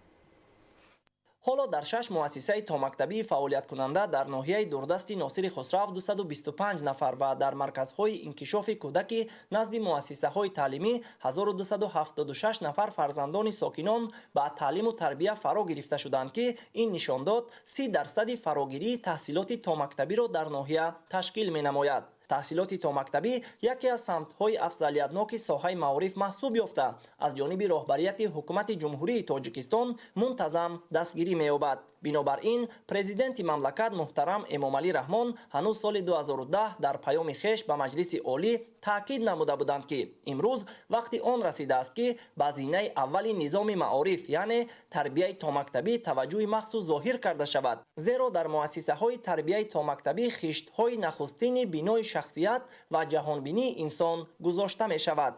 ҳоло дар 6 муассисаи томактабии фаъолияткунанда дар ноҳияи дурдасти носири хусрав 225 нафар ва дар марказҳои инкишофи кӯдаки назди муассисаҳои таълимӣ 1276 нафар фарзандони сокинон ба таълиму тарбия фаро гирифта шуданд ки ин нишон дод 30% фарогирии таҳсилоти томактабиро дар ноҳия ташкил менамояд. таҳсилоти томактабӣ яке аз самтҳои афзалиятноки соҳаи маориф маҳсуб ёфта аз ҷониби роҳбарияти ҳукумати ҷумҳурии тоҷикистон мунтазам дастгирӣ меёбад. бинобар ин президенти мамлакат муҳтарам эмомалӣ раҳмон ҳанӯз соли 2010 дар паёми хеш ба маҷлиси олӣ таъкид намуда буданд ки имрӯз вақти он расидааст ки ба зинаи аввали низоми маориф яъне тарбияи томактабӣ таваҷҷӯҳи махсус зоҳир карда шавад, зеро дар муассисаҳои тарбияи томактабӣ хиштҳои нахустини бинои шахсият ва ҷаҳонбинии инсон гузошта мешавад.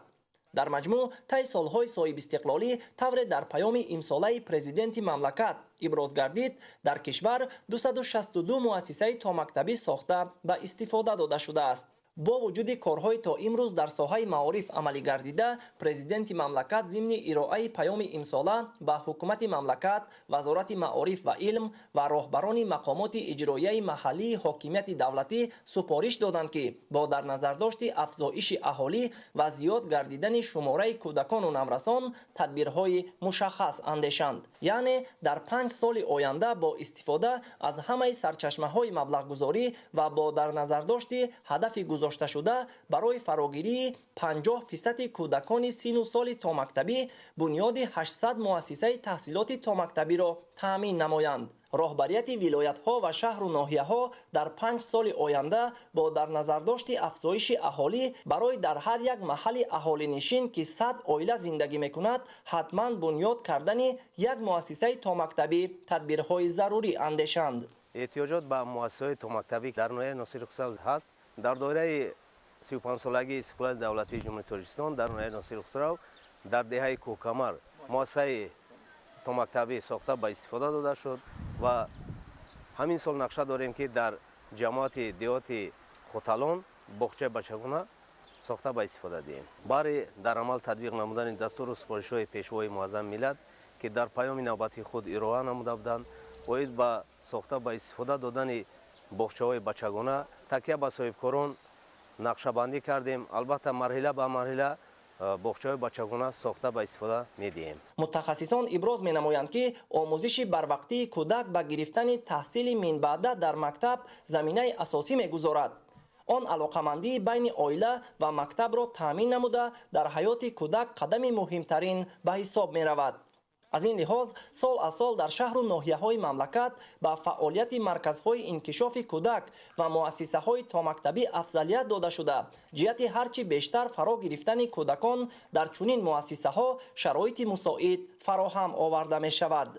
дар маҷмӯъ таи солҳои соҳибистиқлолӣ тавре дар паёми имсолаи президенти мамлакат иброз гардид, дар кишвар 262 муассисаи томактабӣ сохта ба истифода дода шудааст. бо вуҷуди корҳои то имрӯз дар соҳаи маориф амалӣ гардида, президенти мамлакат зимни ироаи паёми имсола ба ҳукумати мамлакат, вазорати маориф ва илм ва роҳбарони мақомоти иҷроияи маҳаллии ҳокимияти давлатӣ супориш доданд ки бо дар назардошти афзоиши аҳолӣ ва зиёд гардидани шумораи кӯдакону намрасон тадбирҳои мушаххас андешанд. яъне дар 5 соли оянда бо истифода аз ҳамаи сарчашмаҳои маблағгузорӣ ва бо дар назардошти ҳадафи шуда барои фарогирии 50% кӯдакони сину соли томактабӣ бунёди 800 муассисаи таҳсилоти томактабиро таъмин намоянд. роҳбарияти вилоятҳо ва шаҳру ноҳияҳо дар 5 соли оянда бо дар назардошти афзоиши аҳолӣ барои дар ҳар як маҳалли аҳолинишин ки 100 оила зиндагӣ мекунад ҳатман бунёд кардани як муассисаи томактабӣ тадбирҳои зарурӣ андешанд.
эҳтиёҷот ба муассисаҳои томактабӣ дар ноҳияи носири хусрав ҳаст. дар доираи 35-солагии истиқлоли давлатии ҷумҳурии тоҷикистон дар ноҳияи носири хусрав дар деҳаи кӯҳкамар муассисаи томактабӣ сохта ба истифода дода шуд ва ҳамин сол нақша дорем ки дар ҷамоати деҳоти хоталон боғчаи бачагона сохта ба истифода диҳем. баъри дар амал татбиқ намудани дастуру супоришҳои пешвои муаззами миллат ки дар паёми навбати худ ироа намуда буданд, оид ба сохта ба истифода додани боғчаҳои бачагона такя ба соҳибкорон нақшабандӣ кардем. албатта марҳила ба марҳила боғчаҳои бачагона сохта ба истифода медиҳем.
мутахассисон иброз менамоянд ки омӯзиши барвақтии кӯдак ба гирифтани таҳсили минбаъда дар мактаб заминаи асосӣ мегузорад. он алоқамандии байни оила ва мактабро таъмин намуда дар ҳаёти кӯдак қадами муҳимтарин ба ҳисоб меравад. аз ин лиҳоз сол аз сол дар шаҳру ноҳияҳои мамлакат ба фаъолияти марказҳои инкишофи кӯдак ва муассисаҳои томактабӣ афзалият дода шуда ҷиҳати ҳарчи бештар фаро гирифтани кӯдакон дар чунин муассисаҳо шароити мусоид фароҳам оварда мешавад.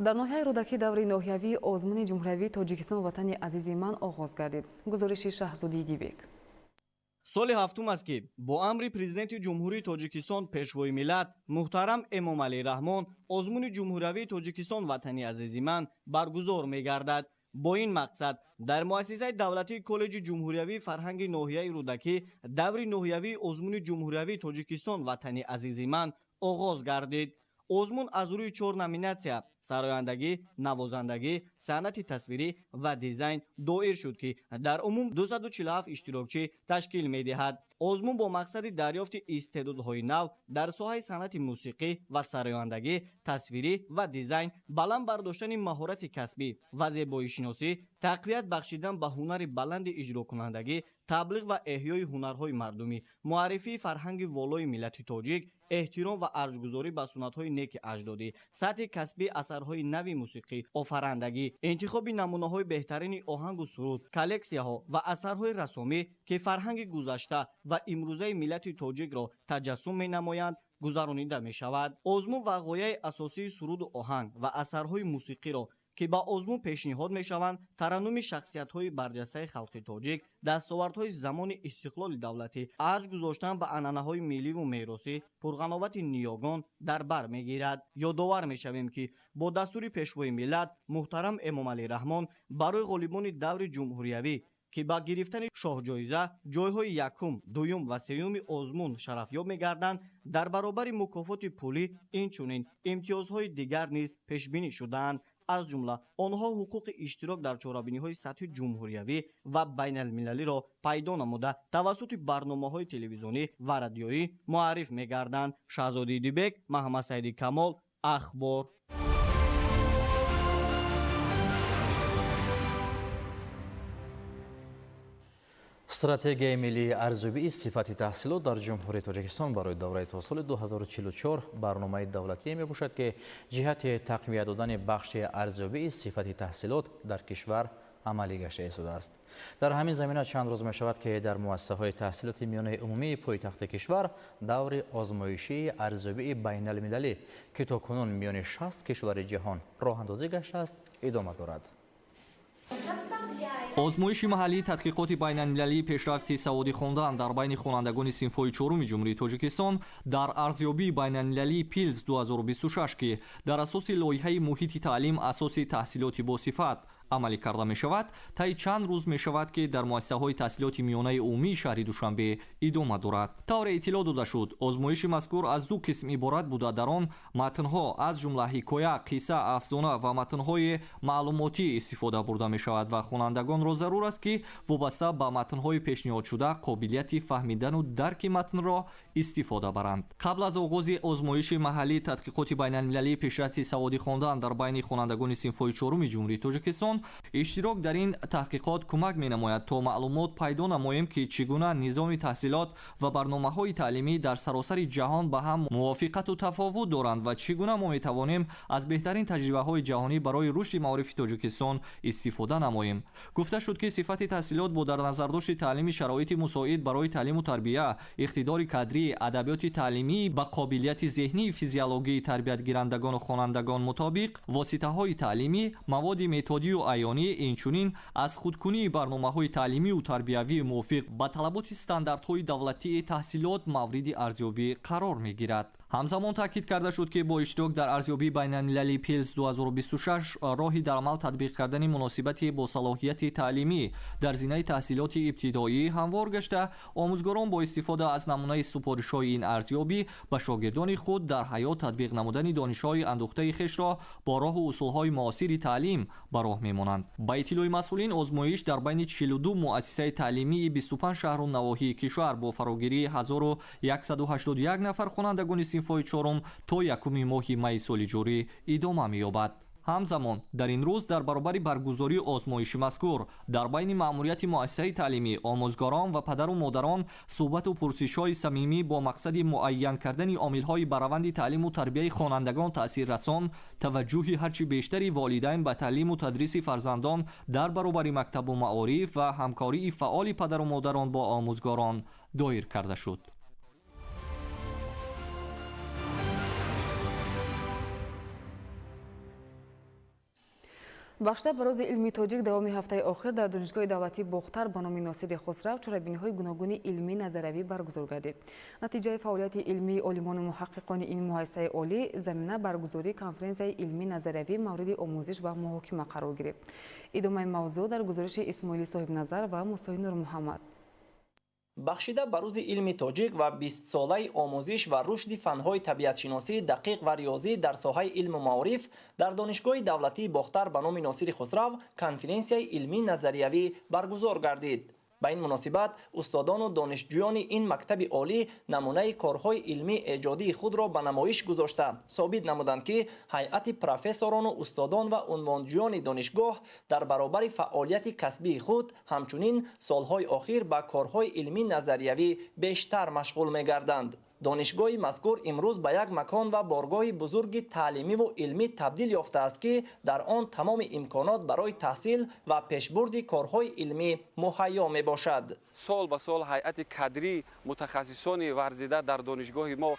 дар ноҳияи рӯдакӣ даври ноҳиявии озмуни ҷумҳуриявии тоҷикистон ватани азизи ман оғоз гардид. гузориши шаҳзодии дибек.
соли ҳафтум аст ки бо амри президенти ҷумҳурии тоҷикистон пешвои миллат муҳтарам эмомалӣ раҳмон озмуни ҷумҳуриявии тоҷикистон ватани азизи ман баргузор мегардад. бо ин мақсад дар муассисаи давлатии коллеҷи ҷумҳуриявии фарҳанги ноҳияи рӯдакӣ даври ноҳиявии озмуни ҷумҳуриявии тоҷикистон ватани азизи ман оғоз гардид. озмун аз рӯи 4 номинатсия сарояндагӣ, навозандагӣ, санъати тасвирӣ ва дизайн доир шуд ки дар умум 247 иштирокчӣ ташкил медиҳад. озмун бо мақсади дарёфти истеъдодҳои нав дар соҳаи санъати мусиқӣ ва сарояндагӣ, тасвирӣ ва дизайн, баланд бардоштани маҳорати касбӣ ва зебоишиносӣ, тақвият бахшидан ба ҳунари баланди иҷрокунандагӣ, таблиғ ва эҳёи ҳунарҳои мардумӣ, муаррифии фарҳанги волои миллати тоҷик, эҳтиром ва арҷгузорӣ ба суннатҳои неки аҷдодӣ, сатҳи касбии асарҳои нави мусиқӣ, офарандагӣ, интихоби намунаҳои беҳтарини оҳангу суруд, коллексияҳо ва асарҳои расомӣ ки фарҳанги гузашта ва имрӯзаи миллати тоҷикро таҷассум менамоянд, гузаронида мешавад. озмун ва ғояи асосии суруду оҳанг ва асарҳои мусиқиро ки ба озмун пешниҳод мешаванд, тараннуми шахсиятҳои барҷастаи халқи тоҷик, дастовардҳои замони истиқлоли давлатӣ, арҷ гузоштан ба анъанаҳои милливу меросӣ, пурғановати ниёгон дар бар мегирад. ёдовар мешавем ки бо дастури пешвои миллат муҳтарам Эмомалӣ Раҳмон барои ғолибони даври ҷумҳуриявӣ ки ба гирифтани шоҳҷоиза ҷойҳои якум, дуюм ва сеюми озмун шарафёб мегарданд, дар баробари мукофоти пулӣ инчунин имтиёзҳои дигар низ пешбинӣ шудаанд. аз ҷумла онҳо ҳуқуқи иштирок дар чорабиниҳои сатҳи ҷумҳуриявӣ ва байналмилалиро пайдо намуда тавассути барномаҳои телевизионӣ ва радиоӣ муарриф мегарданд. Шаҳзоди Дибек, Маҳмад Саиди Камол, Ахбор.
стратегияи миллии арзёбии сифати таҳсилот дар ҷумҳурии тоҷикистон барои давраи то соли 2044 барномаи давлатие мебошад ки ҷиҳати тақвият додани бахши арзёбии сифати таҳсилот дар кишвар амалӣ гашта истодааст. дар ҳамин замина чанд рӯз мешавад ки дар муассисаҳои таҳсилоти миёнаи умумии пойтахти кишвар даври озмоишии арзёбии байналмилалӣ ки то кунун миёни 60 кишвари ҷаҳон роҳандозӣ гаштааст идома дорад.
озмоиши маҳаллии тадқиқоти байналмилалии пешрафти саводи хондан дар байни хонандагони синфҳои чоруми ҷумҳурии тоҷикистон дар арзёбии байналмилалии пилз 2026 ки дар асоси лоиҳаи муҳити таълим асоси таҳсилоти босифат амалӣ карда мешавад, таи чанд рӯз мешавад ки дар муассисаҳои таҳсилоти миёнаи умумии шаҳри Душанбе идома дорад. тавре иттилоъ дода шуд, озмоиши мазкур аз ду қисм иборат буда, дар он матнҳо аз ҷумла ҳикоя, қисса, афзона ва матнҳои маълумотӣ истифода бурда мешавад ва хонандагонро зарур аст ки вобаста ба матнҳои пешниҳодшуда қобилияти фаҳмидану дарки матнро истифода баранд. қабл аз оғози озмоиши маҳаллии тадқиқоти байналмилалии пешрафти саводи хондан дар байни хонандагони синфҳои чоруми ҷумҳурии Тоҷикистон, иштирок дар ин таҳқиқот кӯмак менамояд то маълумот пайдо намоем ки чӣ гуна низоми таҳсилот ва барномаҳои таълимӣ дар саросари ҷаҳон ба ҳам мувофиқату тафовут доранд ва чӣ гуна мо метавонем аз беҳтарин таҷрибаҳои ҷаҳонӣ барои рушди маорифи Тоҷикистон истифода намоем. гуфта шуд ки сифати таҳсилот бо дар назардошти таълими шароити мусоид барои таълиму тарбия, иқтидори кадрӣ, адабиёти таълимӣ ба қобилияти зеҳнии физиологии тарбиятгирандагону хонандагон мутобиқ, воситаҳои таълимӣ, маводи методию аёнӣ, инчунин аз худкунии барномаҳои таълимию тарбиявии мувофиқ ба талаботи стандартҳои давлатии таҳсилот мавриди арзёбӣ қарор мегирад. ҳамзамон таъкид карда шуд ки бо иштирок дар арзёбии байналмилалии пилз 2026 роҳи дар амал татбиқ кардани муносибати босалоҳияти таълимӣ дар зинаи таҳсилоти ибтидоӣ ҳамвор гашта, омӯзгорон бо истифода аз намунаи супоришҳои ин арзёбӣ ба шогирдони худ дар ҳаёт татбиқ намудани донишҳои андӯхтаи хешро бо роҳу усулҳои муосири таълим ба роҳ мемонанд. ба иттилои масъулин, озмоиш дар байни 42 муассисаи таълимии 25 шаҳру навоҳии кишвар бо фарогирии 1181 нафар хонандагони синфҳои чорум то 1 моҳи майи соли ҷорӣ идома меёбад. ҳамзамон дар ин рӯз дар баробари баргузории озмоиши мазкур дар байни маъмурияти муассисаи таълимӣ, омӯзгорон ва падару модарон суҳбату пурсишҳои самимӣ бо мақсади муайян кардани омилҳои ба раванди таълиму тарбияи хонандагон таъсиррасон, таваҷҷӯҳи ҳарчи бештари волидайн ба таълиму тадриси фарзандон дар баробари мактабу маориф ва ҳамкории фаъоли падару модарон бо омӯзгорон доир карда шуд.
бахшида ба рӯзи илми тоҷик давоми ҳафтаи охир дар донишгоҳи давлатии бохтар ба номи Носири Хусрав чорабиниҳои гуногуни илмӣ назаравӣ баргузор гардид. натиҷаи фаъолияти илмии олимону муҳаққиқони ин муассисаи олӣ замина баргузории конференсияи илмӣ назаравӣ мавриди омӯзиш ва муҳокима қарор гирифт. идомаи мавзӯъ дар гузориши Исмоили Соҳибназар ва Мусои Нурмуҳаммад.
бахшида ба рӯзи илми тоҷик ва 20-солаи омӯзиш ва рушди фанҳои табиатшиносӣ, дақиқ ва риёзӣ дар соҳаи илму маориф дар донишгоҳи давлатии бохтар ба номи Носири Хусрав конференсияи илмӣ назариявӣ баргузор гардид. ба ин муносибат устодону донишҷӯёни ин мактаби олӣ намунаи корҳои илмӣ эҷодии худро ба намоиш гузошта собит намуданд ки ҳайати профессорону устодон ва унвонҷӯёни донишгоҳ дар баробари фаъолияти касбии худ ҳамчунин солҳои охир ба корҳои илмӣ назариявӣ бештар машғул мегарданд. донишгоҳи мазкур имрӯз ба як макон ва боргоҳи бузурги таълимиву илмӣ табдил ёфтааст ки дар он тамоми имконот барои таҳсил ва пешбурди корҳои илмӣ муҳайё мебошад.
сол ба сол ҳайати кадрии мутахассисони варзида дар донишгоҳи мо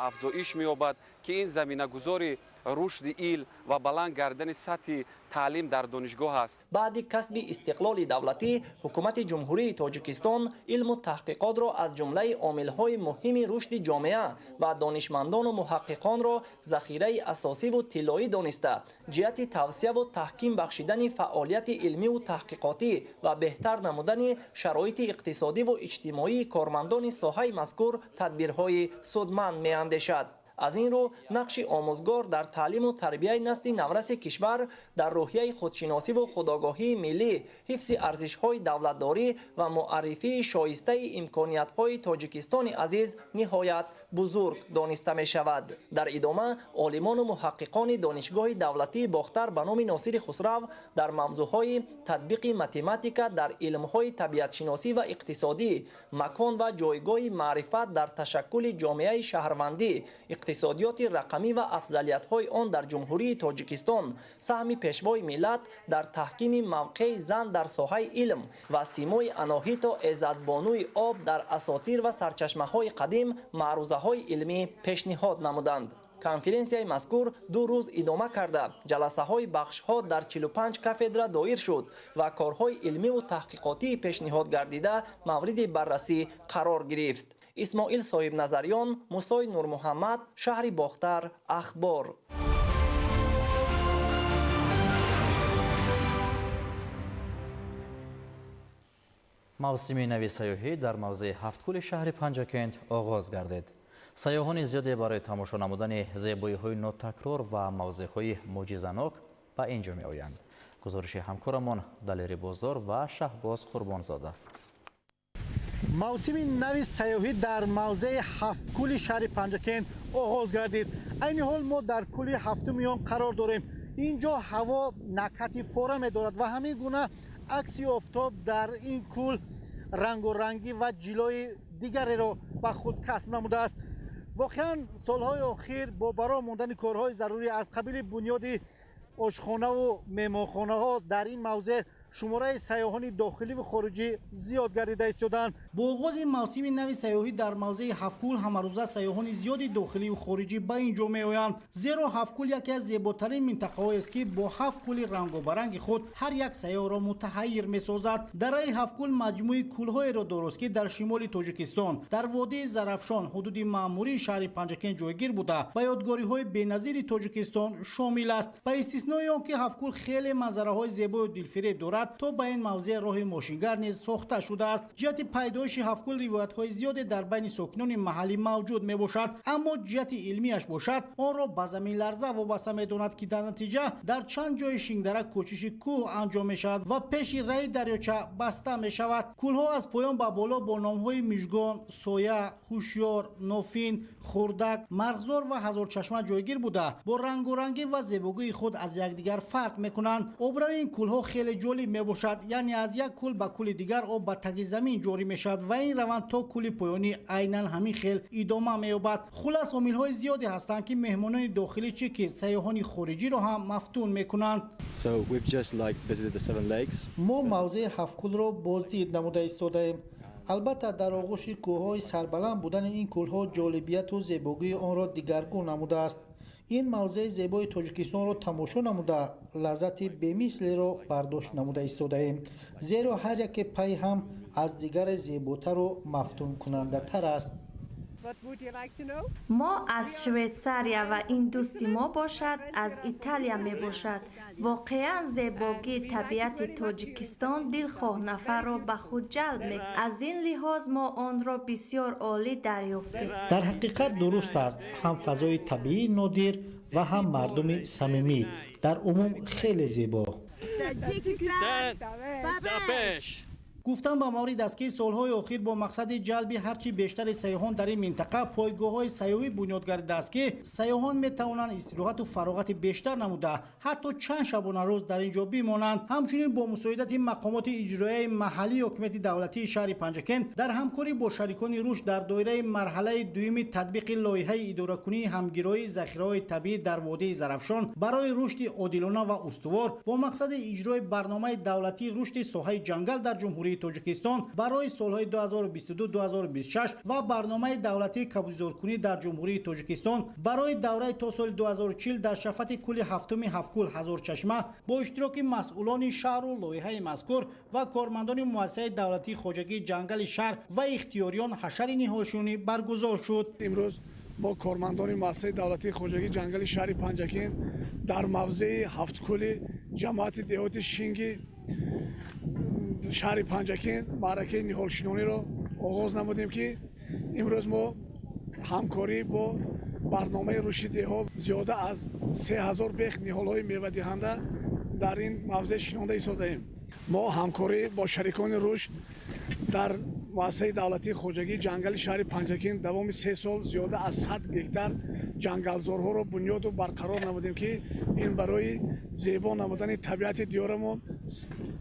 афзоиш меёбад ки ин заминагузори рушди ил ва баланд гардидани сатҳи таълим дар донишгоҳ аст.
баъди касби истиқлоли давлатӣ ҳукумати ҷумҳурии тоҷикистон илму таҳқиқотро аз ҷумлаи омилҳои муҳими рушди ҷомеа ва донишмандону муҳаққиқонро захираи асосиву тиллоӣ дониста ҷиҳати тавсияву таҳким бахшидани фаъолияти илмиву таҳқиқотӣ ва беҳтар намудани шароити иқтисодиву иҷтимоии кормандони соҳаи мазкур тадбирҳои судманд меандешад. аз ин рӯ нақши омӯзгор дар таълиму тарбияи насли навраси кишвар дар рӯҳияи худшиносиву худогоҳии миллӣ, ҳифзи арзишҳои давлатдорӣ ва муаррифии шоистаи имкониятҳои тоҷикистони азиз ниҳоят бузург дониста мешавад. дар идома олимону муҳаққиқони донишгоҳи давлатии бохтар ба номи Носири Хусрав дар мавзӯъҳои татбиқи математика дар илмҳои табиатшиносӣ ва иқтисодӣ, макон ва ҷойгоҳи маърифат дар ташаккули ҷомеаи шаҳрвандӣ, иқтисодиёти рақамӣ ва афзалиятҳои он дар ҷумҳурии тоҷикистон, саҳми пешвои миллат дар таҳкими мавқеи зан дар соҳаи илм ва симои Аноҳито Эззатбонуи об дар асотир ва сарчашмаҳои қадим маърузаҳои илмӣ пешниҳод намуданд. конференсияи мазкур 2 рӯз идома карда, ҷаласаҳои бахшҳо дар 45 кафедра доир шуд ва корҳои илмиву таҳқиқотии пешниҳод гардида мавриди баррасӣ қарор гирифт. исмоил соҳибназарён, Мусои Нурмуҳаммад, шаҳри Бохтар, Ахбор.
мавсими нави сайёҳӣ дар мавзеи ҳафткӯли шаҳри Панҷакент оғоз гардид. сайёҳони зиёде барои тамошо намудани зебоиҳои нотакрор ва мавзеъҳои мӯъҷизанок ба ин ҷо меоянд. гузориши ҳамкорамон Далери Боздор ва Шаҳбоз Қурбонзода.
мавсими нави сайёҳӣ дар мавзеи ҳафткӯли шаҳри Панҷакент оғоз гардид. айни ҳол мо дар кӯли ҳафтуми он қарор дорем. ин ҷо ҳаво накати фора медорад ва ҳамин гуна акси офтоб дар ин кӯл рангорангӣ ва ҷилои дигареро ба худ касб намудааст. воқеан солҳои охир бо баро мондани корҳои зарурӣ аз қабили бунёди ошхонаву меҳмонхонаҳо дар ин мавзеъ шумораи сайёҳони дохиливу хориҷӣ зиёд гардида истоданд. бо оғози мавсими нави сайёҳӣ дар мавзеи ҳафткӯл ҳамарӯза сайёҳони зиёди дохиливу хориҷӣ ба ин ҷо меоянд, зеро ҳафткӯл яке аз зеботарин минтақаҳоест ки бо ҳафт кӯли рангобаранги худ ҳар як сайёҳро мутаҳайир месозад. дараи ҳафткӯл маҷмӯи кӯлҳоеро дорост ки дар шимоли тоҷикистон дар водии Зарафшон ҳудуди маъмурии шаҳри Панҷакент ҷойгир буда ба ёдгориҳои беназири тоҷикистон шомил аст. ба истиснои он ки ҳафткӯл хеле манзараҳои зебою дилфиреб дорад, то ба ин мавзеъ роҳи мошингар низ сохта шудааст. ҷиҳати пайдоиши ҳафткӯл ривоятҳои зиёде дар байни сокинони маҳаллӣ мавҷуд мебошад, аммо ҷиҳати илмияш бошад, онро ба заминларза вобаста медонад ки дар натиҷа дар чанд ҷои Шингдарак кӯчиши кӯҳ анҷом мешавад ва пеши раи дарёча баста мешавад. кӯлҳо аз поён ба боло бо номҳои Мижгон, Соя, Ҳушёр, Нофин, Хурдак, Марғзор ва Ҳазорчашма ҷойгир буда бо рангорангӣ ва зебогии худ аз якдигар фарқ мекунанд. обрави ин кӯлҳо хеле ҷолиб мебошад, яъне аз як кӯл ба кӯли дигар об ба таги замин ҷорӣ мешавад ва ин раванд то кӯли поёнӣ айнан ҳамин хел идома меёбад. хулас омилҳои зиёде ҳастанд ки меҳмонони дохилӣ чӣ ки сайёҳони хориҷиро ҳам мафтун мекунанд. мо мавзеи ҳафткӯлро боздид намуда истодаем. албатта дар оғӯши кӯҳҳои сарбаланд будани ин кӯлҳо ҷолибияту зебогии онро дигаргун намудааст. ин мавзеи зебои Тоҷикистонро тамошо намуда лаззати бемислеро бардошт намуда истодаем, зеро ҳар яке пай ҳам аз дигаре зеботару мафтункунандатар аст.
мо аз Швейтсария ва ин дӯсти мо бошад аз Италия мебошад. воқеан зебогии табиати Тоҷикистон дилхоҳ нафарро ба худ ҷалб мекунад. аз ин лиҳоз мо онро бисёр олӣ дарёфтем.
дар ҳақиқат дуруст аст, ҳам фазои табиии нодир ва ҳам мардуми самимӣ, дар умум хеле зебо. گفتم با مورد است که سالهای اخیر با مقصد جلب هرچی بیشتر سیاحان در این منطقه پایگاه‌های سیاحی بنیاد گردیده است که سیاحان میتوانند استراحت و فراغت بیشتر نموده حتی چند شبانه روز در اینجا بمانند. همچنین با مساعدت مقامات اجرایی محلی حکومت دولتی شهر پنجکند در همکاری با شریکان روش در دایره مرحله دوم تطبیق لایحه اداره‌کنی همگرایی ذخیره‌های طبیعی در وادی زرافشان برای رشد عادلانه و استوار با مقصد اجرای برنامه دولتی رشد ساحه جنگل در جمهوری تاجیکستان برای سالهای 2022-2026 و برنامه دولتی کابوزارکنی در جمهوری تاجیکستان برای دوره تا سال 2040 در شفت کل هفتم هفتکل هزار چشمه با اشتراک مسئولان شهر و لایحه مذکور و کارمندان مؤسسه دولتی خواجگی جنگل شهر و اختیاریان حشر نهالشونی برگزار شد.
امروز با کارمندان مؤسسه دولتی خواجگی جنگل شهر پنجکند در موضع هفتکل جماعت دهات شینگی شهر پنجکند معرکه نهالشینانی را آغاز نمودیم که امروز ما همکاری با برنامه رشد دهات زیاده از 3000 بیخ نهال‌های میوه دهنده در این موضع شینانده ایستاده ایم. ما همکاری با شریکان رشد در مؤسسه دولتی خواجگی جنگل شهر پنجکند دوام 3 سال زیاده از 100 گکتار جنگلزارها را بنیاد و برقرار نمودیم که این برای زیبا نمودن طبیعت دیارمون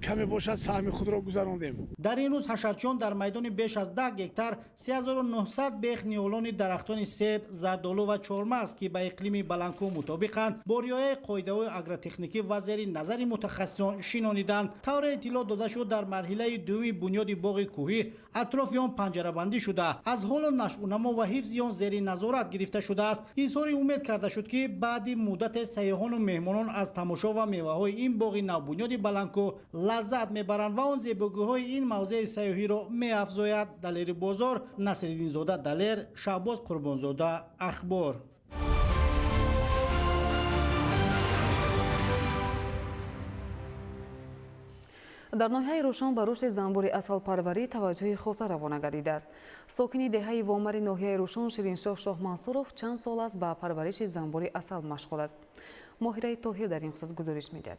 کمی باشد سهم خود را گذراندیم.
در این روز حشرچیان در میدان بیش از 10 گکتار 3900 بیخ نیولان درختان سیب، زردآلو و چهارمغز که به اقلیم بلنکو مطابقند با رعایت قاعده‌های آگروتکنیکی و زیر نظر متخصصان شینانیدند. طور اطلاع داده شد در مرحله دوم بنیاد باغ کوهی اطراف آن پنجره بندی شده از حال نشو و نما و حفظ آن زیر نظارت گرفته شده است. اظهار امید کرده شد که بعد مدت سیاحان و مهمانان از تماشا و میوه‌های این باغ نوبنیاد بلنکو لذت میبرند و آن زیبایی‌های این موضع سیاحی را می‌افزاید. دلیر بازار، نصرالدین زاده دلیر، شهباز قربانزاده، اخبار.
در ناحیه روشن به رشد زنبور اصل پروری توجه خاص روانه گردیده است. ساکنی دهه وامر ناحیه روشن شیرینشاه شاه منصورов چند سال است به پرورش زنبور اصل مشغول است. ماهره طاهر در این خصوص گزارش می‌دهد.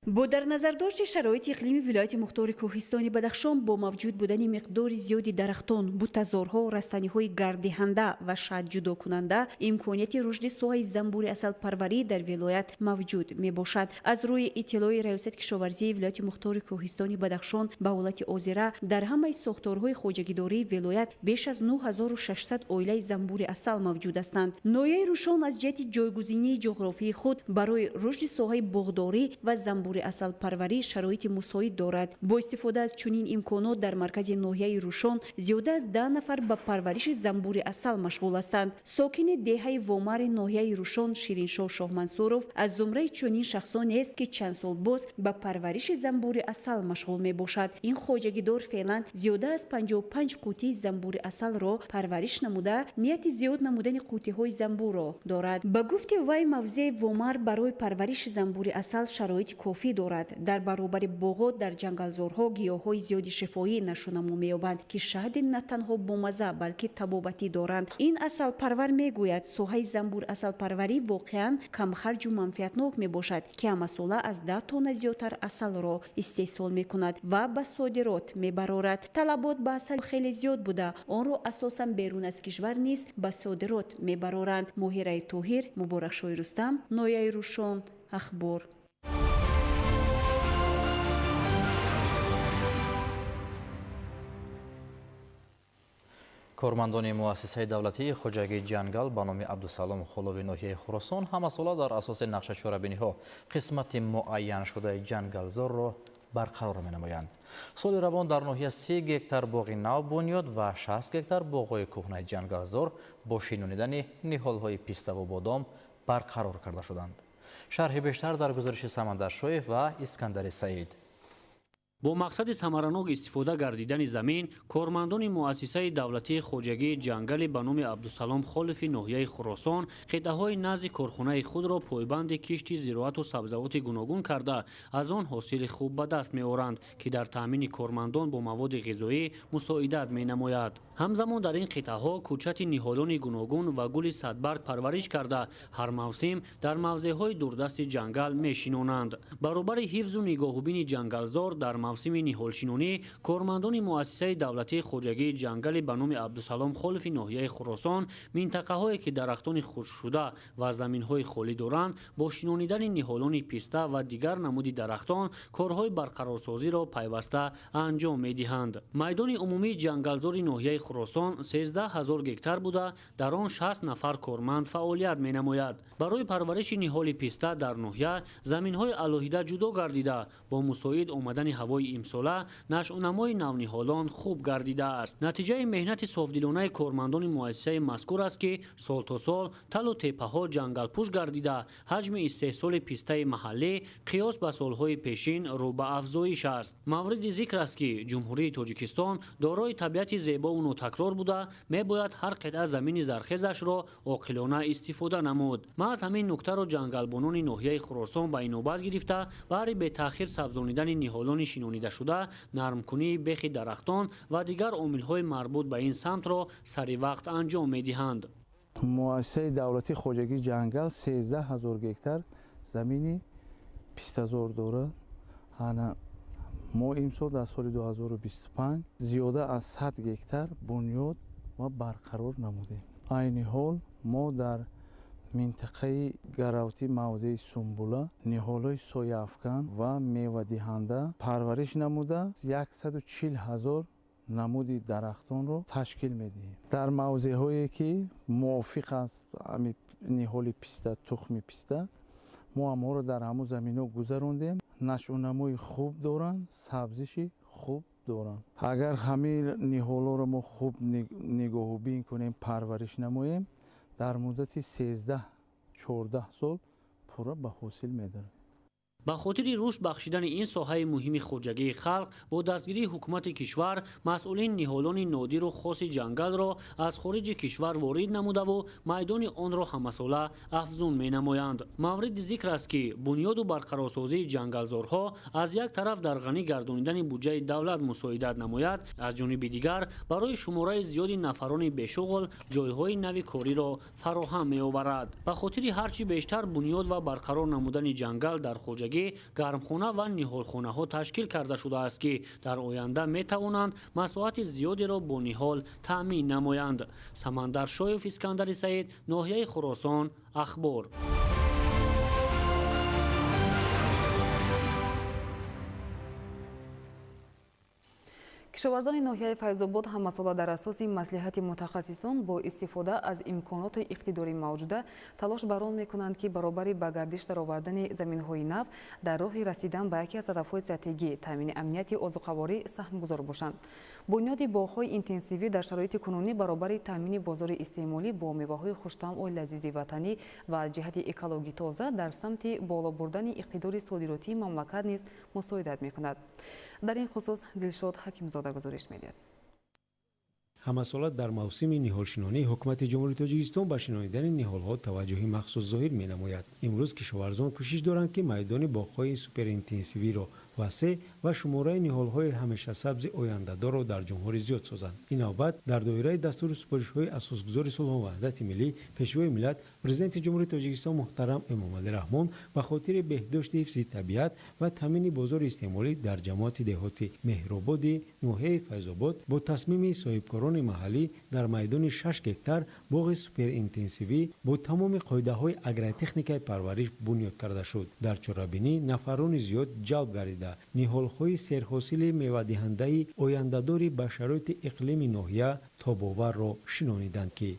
با در نظر داشت شرایط اقلیمی ولایت مختار کوهستان بدخشان با موجود بودن مقدار زیادی درختان، بوته‌زارها، رستنی‌های گرددهنده و شاید جدا کننده امکانیت رشد ساحه زنبور اصل پروری در ولایت موجود می باشد. از روی اطلاع ریاست کشاورزی ولایت مختار کوهستان بدخشان به ولایت آذره در همه ساختارهای خواجگیداری ولایت بیش از 9600 عائله زنبور اصل موجود هستند. ناحیه روشن از جهت جایگزینی جغرافیایی خود برای رشد ساحه باغداری و زنبور اصل پروری شرایط مساعد دارد. با استفاده از چنین امکانات در مرکز ناحیه روشن زیاده از 10 نفر به پرورش زنبور اصل مشغول هستند. ساکن دهه وامر ناحیه روشن شیرینشاه شاه منصورov از زمره چنین شخصانی است که چند سال باز به پرورش زنبور اصل مشغول می باشد. این خواجگیدار فعلا زیاده از 55 قوطی زنبور اصل را پرورش نموده نیت زیاد نمودن قوطی های زنبور را دارد. به گفت وی موضع وامر برای پرورش زنبور اصل شرایط کافی دارد. در برابر باغات در جنگلزارها گیاهای زیادی شفایی نشونما می‌یابند که شاهد نه تنها بامزه بلکه طبابتی دارند. این اصل پرور میگوید ساحه زنبور اصل پروری واقعا کم خرج و منفعتناک میباشد که همه ساله از 10 تن زیادتر اصل را استحصال میکند و به صادرات میبرارد. طلبات به اصل خیلی زیاد بوده آن را اساسا بیرون از کشور نیز به صادرات میبرارند. ماهره طاهر، مبارک رستم، ناحیه روشن، اخبار.
کارمندان مؤسسه دولتی خواجگی جنگل به نام عبدالسلام خلوی ناحیه خراسان همه‌ساله در اساس نقشه چاره‌بینی‌ها قسمت معین شده جنگلزار را برقرار می‌نمایند. سال روان در ناحیه 30 گکتار باغ نو بنیاد و 60 گکتار باغ‌های کهنه جنگلزار با شینانیدن نهال‌های پیسته و بادام برقرار کرده شدند. شرح بیشتر در گزارش سمندر شویف و اسکندر سعید.
با مقصد ثمراناک استفاده گردیدن زمین، کارمندان مؤسسه دولتی خواجگی جنگل به نام عبدالسلام خلوی ناحیه خراسان قطعه‌های نزد کارخانه خود را پایبند کشت زراعت و سبزیجات گوناگون کرده از آن حاصل خوب به دست می‌آورند که در تامین کارمندان با مواد غذایی مساعدت می‌نماید. همزمان در این قطعه‌ها کوچت نهالان گوناگون و گل صدبرگ پرورش کرده هر موسم در موضع‌های دوردست جنگل می‌شینانند. برابر حفظ و نگاهبین جنگلزار در мавсими ниҳолшинонӣ кормандони муассисаи давлатии хоҷагии ҷангали ба номи абдусалом холифи ноҳияи хуросон минтақаҳое ки дарахтони хушкшуда ва заминҳои холӣ доранд бо шинонидани ниҳолони писта ва дигар намуди дарахтон корҳои барқарорсозиро пайваста анҷом медиҳанд. майдони умумии ҷангалзори ноҳияи хуросон 13 000 гектар буда дар он 60 нафар корманд фаъолият менамояд. барои парвариши ниҳоли писта дар ноҳия заминҳои алоҳида ҷудо гардида бо мусоид омадани ҳавои имсола нашъунамои навниҳолон хуб гардидааст. натиҷаи меҳнати софдилонаи кормандони муассисаи мазкур аст ки сол то сол талу теппаҳо ҷангалпӯш гардида ҳаҷми истеҳсоли пистаи маҳаллӣ қиёс ба солҳои пешин рӯ ба афзоиш аст. мавриди зикр аст ки ҷумҳурии тоҷикистон дорои табиати зебову нотакрор буда мебояд ҳар қитъа замини зархезашро оқилона истифода намуд. маҳз ҳамин нуктаро ҷангалбонони ноҳияи хуросон ба инобат гирифта баҳри бетаъхир сабзонидани ниҳолони шинонидашуда, нармкунии бехи дарахтон ва дигар омилҳои марбут ба ин самтро сари вақт анҷом медиҳанд.
муассисаи давлатии хоҷагии ҷангал 13 000 гектар замини пистазор дорад. мо имсол дар соли 2025 зиёда аз 100 гектар бунёд ва барқарор намудем. айни ҳол мо дар минтақаи гаравти мавзеи сумбула ниҳолҳои сояафкан ва мевадиҳанда парвариш намуда 140 000 намуди дарахтонро ташкил медиҳем. дар мавзеъҳое ки мувофиқ аст ниҳоли писта, тухми писта, мо аморо дар ҳамон заминҳо гузарондем. нашъунамои хуб доранд, сабзиши хуб доранд. агар ҳамин ниҳолҳоро мо хуб нигоҳубин кунем, парвариш намоем, дар муддати 13-14 сол пурра ба ҳосил медарем.
ба хотири рушд бахшидани ин соҳаи муҳими хоҷагии халқ бо дастгирии ҳукумати кишвар масъулин ниҳолони нодиру хоси ҷангалро аз хориҷи кишвар ворид намудаву майдони онро ҳамасола афзун менамоянд. мавриди зикр аст ки бунёду барқарорсозии ҷангалзорҳо аз як тараф дар ғанӣ гардонидани буҷаи давлат мусоидат намояд, аз ҷониби дигар барои шумораи зиёди нафарони бешуғл ҷойҳои нави кориро фароҳам меоварад. ба хотири ҳарчи бештар бунёд ва барқарор намудани ҷангал дар хоҷагӣ гармхона ва ниҳолхонаҳо ташкил карда шудааст ки дар оянда метавонанд масоати зиёдеро бо ниҳол таъмин намоянд. Самандаршоев, Искандари Саид, ноҳияи Хуросон, Ахбор.
кишоварзони ноҳияи файзобод ҳамасола дар асоси маслиҳати мутахассисон бо истифода аз имконоти иқтидорӣ мавҷуда талош бар он мекунанд ки баробари ба гардиш даровардани заминҳои нав дар роҳи расидан ба яке аз ҳадафҳои стратегӣ таъмини амнияти озуқаворӣ саҳмгузор бошанд. бунёди боғҳои интенсивӣ дар шароити кунунӣ баробари таъмини бозори истеъмолӣ бо меваҳои хуштаъму лазизи ватанӣ ва аз ҷиҳати экологии тоза дар самти боло бурдани иқтидори содиротии мамлакат низ мусоидат мекунад. дар ин хусус Дилшод Ҳакимзода гузориш медиҳад.
ҳамасола дар мавсими ниҳолшинонӣ ҳукумати ҷумҳурии Тоҷикистон ба шинонидани ниҳолҳо таваҷҷуҳи махсус зоҳир менамояд. имрӯз кишоварзон кӯшиш доранд ки майдони боғҳои суперинтенсивиро васеъ ва шумораи ниҳолҳои ҳамешасабзи ояндадорро дар ҷумҳурӣ зиёд созанд. ин навбат дар доираи дастури супоришҳои асосгузори сулҳу ваҳдати миллӣ пешвои миллат президенти ҷумҳурии Тоҷикистон муҳтарам Эмомалӣ Раҳмон ба хотири беҳдошти ҳифзи табиат ва таъмини бозори истеъмолӣ дар ҷамоати деҳоти меҳрободи ноҳияи Файзобод бо тасмими соҳибкорони маҳаллӣ дар майдони 6 гектар боғи суперинтенсивӣ бо тамоми қоидаҳои агротехникаи парвариш бунёд карда шуд. дар чорабинӣ нафарони зиёд ҷалб гардида ниҳолҳои серҳосили мевадиҳандаи ояндадори ба шароити иқлими ноҳия тобоварро шинониданд ки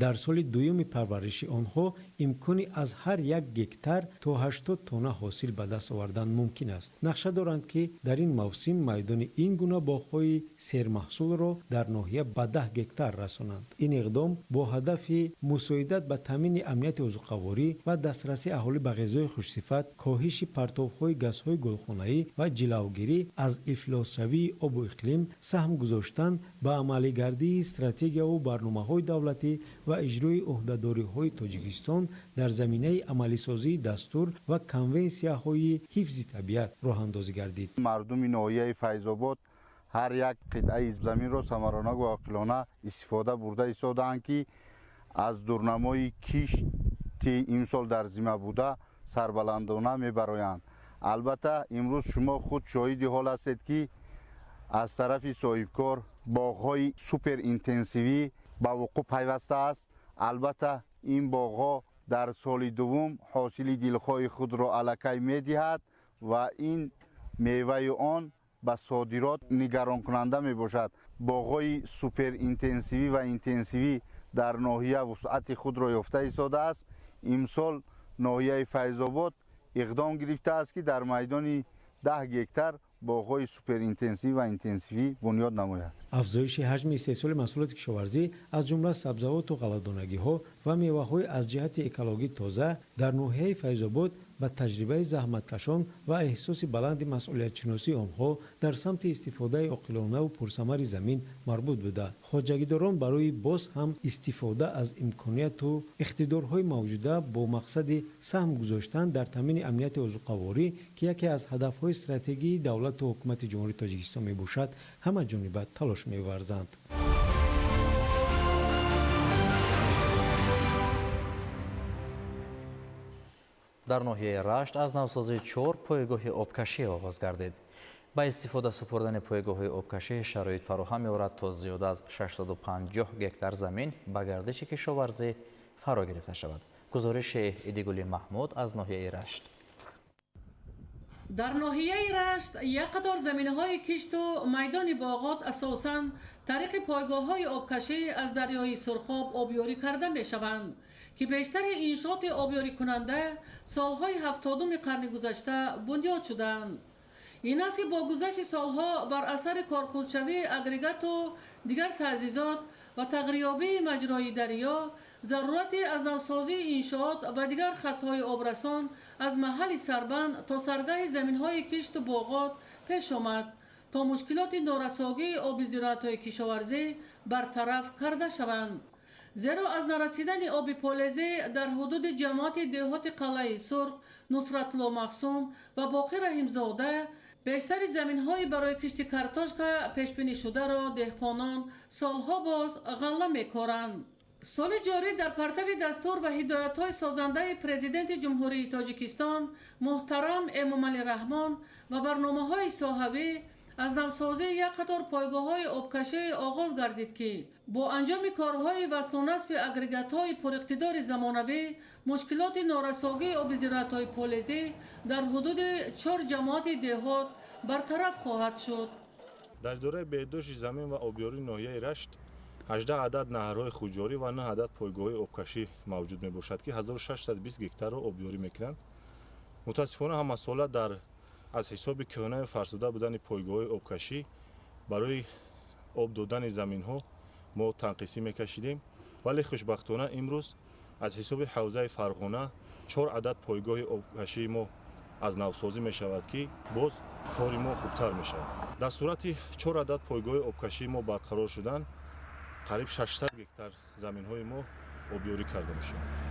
дар соли дуюми парвариши онҳо имкони аз ҳар як гектар то 80 тонна ҳосил ба даст овардан мумкин аст. нақша доранд ки дар ин мавсим майдони ин гуна боғҳои сермаҳсулро дар ноҳия ба 10 гектар расонанд. ин иқдом бо ҳадафи мусоидат ба таъмини амнияти озуқаворӣ ва дастрасии аҳолӣ ба ғизои хушсифат, коҳиши партовҳои газҳои гулхонаӣ ва ҷилавгирӣ аз ифлосшавии обу иқлим саҳм гузоштан ба амалигардии стратегияву барномаҳои давлатӣ ва иҷрои ӯҳдадориҳои Тоҷикистон дар заминаи амалисозии дастур ва конвенсияҳои ҳифзи табиат роҳандозӣ гардид.
мардуми ноҳияи Файзобод ҳар як қитъаи заминро самаронак ва оқилона истифода бурда истодаанд ки аз дурнамои кишти имсол дар зима буда сарбаландона мебароянд. البته امروز شما خود شاهد حال هستید که از طرف صاحبکار باغ‌های سوپر اینتنسیوی به وقوع پیوسته است. البته این باغ‌ها در سال دوم حاصل دلخواه خود را الکی می‌دهد و این میوه آن به صادرات نگران کننده می باشد. باغ‌های سوپر اینتنسیوی و اینتنسیوی در ناحیه وسعت خود را یافته ایستاده است. امسال ناحیه فیض‌آباد اقدام گرفته است که در میدان 10 هکتار باغ‌های سوپر اینتنسیوی و اینتنسیوی بنیاد نماید.
افزایش حجم استحصال محصولات کشاورزی از جمله سبزیجات و غله‌دانگی‌ها و میوه‌های از جهت اکولوژی تازه در ناحیه فیض‌آباد با تجربه زحمتکشان و احساس بلند مسئولیت شناسی آنها در سمت استفاده عاقلانه و پرثمر زمین مربوط بوده. خواجگیداران برای باز هم استفاده از امکانات و اقتدارهای موجوده با مقصد سهم گذاشتن در تامین امنیت عضوقواری که یکی از هدفهای استراتژی دولت و حکومت جمهوری تاجیکستان میباشد، همه جانبه تلاش می‌ورزند.
در ناحیه رشت از نوسازی 4 پایگاه آبکشی آغاز گردید. با استفاده سپردن پایگاه آبکشی شرایط فراهم می‌آورد تا زیاده از 650 هکتار زمین به گردش کشاورزی فرا گرفته شود. گزارش ایدیگولی محمود از ناحیه رشت.
در ناحیه رشت یک قطار زمین‌های کشت و میدان باغات اساساً طریق پایگاه‌های آبکشی از دریای سرخاب آبیاری کرده می‌شوند که بیشتر انشاءات آبیاری کننده سالهای 70 قرن گذشته بنیاد شدند. این است که با گذشت سالها بر اثر کارخودشوی اگریگات و دیگر تعزیزات و تغییریابی مجرای دریا ضرورت از نوسازی انشاءات و دیگر خطهای آبرسان از محل سربند تا سرگاه زمین‌های کشت و باغات پیش آمد تا مشکلات نارسایی آب زراعت‌های کشاورزی برطرف کرده شوند. زیرا از نرسیدن آب پالیزی در حدود جماعت دهات قلعه سرخ، نصرت‌الله مقسوم و باقی رحیم‌زاده بیشتر زمین‌های برای کشت کارتوش که پیش‌بینی شده را دهقانان سالها باز غله می‌کارند. سال جاری در پرتو دستور و هدایت‌های سازنده پرزیدنت جمهوری تاجیکستان محترم امامعلی رحمان و برنامه‌های ساحوی از نوسازی یک قطار پایگاه‌های آبکشی آغاز گردید که با انجام کارهای وصل و نصب اگریگات‌های پراقتدار زمانوی مشکلات نارسایی آب زراعت‌های پالیزی در حدود 4 جماعت دهات برطرف خواهد شد.
در دوره بهداشت زمین و آبیاری ناحیه رشت 18 عدد نهرهای خودجاری و 9 عدد پایگاه‌های آبکشی موجود میباشد که 1620 هکتار را آبیاری میکنند. متاسفانه هم مسئله در از حساب کهنه فرسوده بودن پایگاه آبکشی برای آب دادن زمین ها ما تنقیسی میکشیدیم، ولی خوشبختانه امروز از حساب حوزه فرغانه 4 عدد پایگاه آبکشی ما از نوسازی می شود که باز کار ما خوبتر می شود. در صورت 4 عدد پایگاه آبکشی ما برقرار شدن قریب 600 هکتار زمین های ما آبیاری کرده می شود.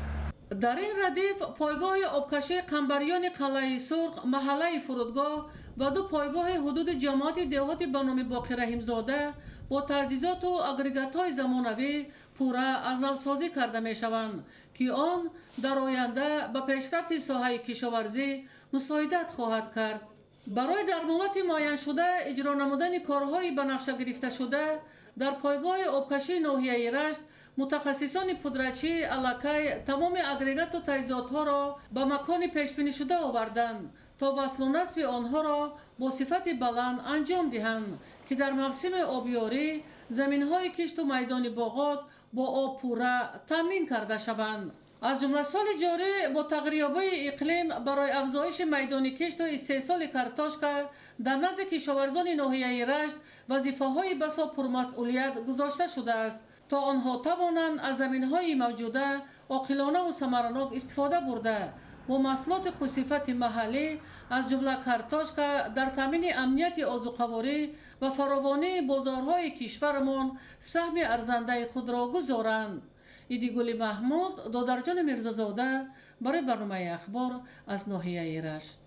در این ردیف پایگاه آبکشی قنبریان قلعه سرخ، محله فرودگاه و 2 پایگاه حدود جماعت دهات به نام باقی رحیم‌زاده با تجهیزات و اگریگات‌های زمانوی پورا از نوسازی کرده می‌شوند که آن در آینده به پیشرفت ساحه کشاورزی مساعدت خواهد کرد. برای در مدت معین شده اجرا نمودن کارهای به نقشه گرفته شده در پایگاه آبکشی ناحیه رشت متخصصان پودرچی علاقه تمام اگریگات و تجهیزات‌ها را به مکان پیش‌بینی شده آوردند تا وصل و نصب آنها را با صفت بلند انجام دهند که در موسم آبیاری زمین‌های کشت و میدان باغات با آب پورا تامین کرده شوند. از جمله سال جاری با تغییریابی اقلیم برای افزایش میدان کشت و استحصال کارتوشکا در نزد کشاورزان ناحیه رشت وظیفه‌های بسا پرمسئولیت گذاشته شده است تا آنها توانند از زمین‌های موجوده عاقلانه و ثمرناک استفاده برده با محصولات خوش‌صفت محلی از جمله کارتوشکا در تامین امنیت عضوقواری و فراوانی بازارهای کشورمان سهم ارزنده خود را گذارند. ایدیگولی محمود، دادرجان میرزازاده برای برنامه اخبار از ناحیه رشت.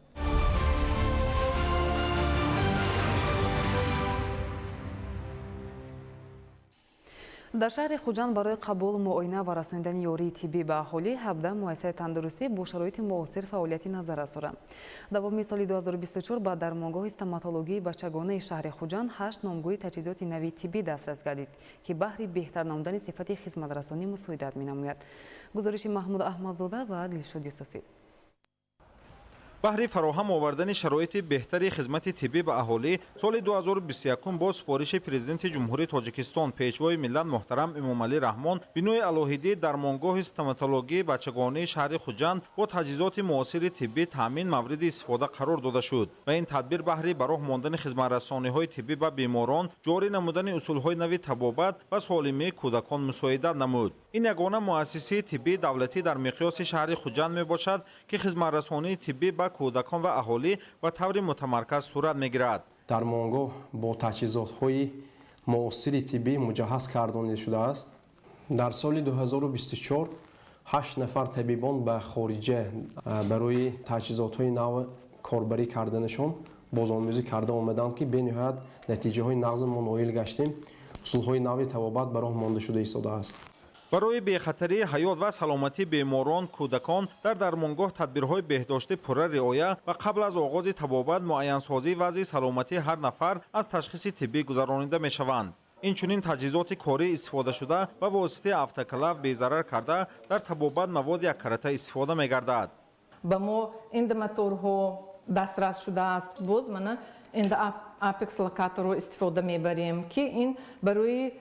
در شهر خوجند برای قبول معاینه و رساندن یاری طبی به اهالی 17 مؤسسه تندرستی با شرایط معاصر فعالیت نظر دارند. دوام سال 2024 با درمانگاه استماتولوژی بچگانه شهر خوجند 8 نامگوی تجهیزات نوی طبی دسترس گردید که بهر بهتر نمودن صفت خدمترسانی مساعدت می‌نماید. گزارش محمود احمدزاده و دلشاد یوسفی.
بهر فراهم آوردن شرایط بهتری خدمت طبی به اهالی سال 2021 با سپارش پرزیدنت جمهوری تاجیکستان پیشوای ملت محترم امامعلی رحمان بنای علاهیده درمانگاه استماتولوژی بچگانه شهر خوجند با تجهیزات معاصر طبی تامین مورد استفاده قرار داده شد و این تدبیر بهر براه ماندن خدمترسانی‌های طبی به بیماران، جاری نمودن اصول‌های نوی طبابت و سالمی کودکان مساعدت نمود. این یگانه مؤسسه طبی دولتی در مقیاس شهر خوجند میباشد که خدمترسانی طبی به کودکان و اهالی و طور متمرکز صورت میگیرد.
درمانگاه با تجهیزات‌های معاصر طبی مجهز کردانیده شده است. در سال 2024 8 نفر طبیبان به خارجه برای تجهیزات‌های نو کاربری کردنشان بازآموزی کرده آمدند که به نهایت نتیجه‌های نقض ما نائل گشتیم. اصول‌های نوی طبابت برای مانده شده ایستاده است.
برای بخطری حیات و سلامتی بیماران کودکان در درمانگاه تدبیرهای بهداشتی پوره رعایت و قبل از آغاز طبابت معین‌سازی وضع سلامتی هر نفر از تشخیص طبی گذرانیده می‌شوند. اینچنین تجهیزات کاری استفاده شده و واسطه автоклав بی‌ضرر کرده در طبابت مواد یک کرته استفاده می‌گردد.
به ما اندماتورها دسترس شده است. باز من اپکس لاکاتور رو استفاده می‌بریم که این برای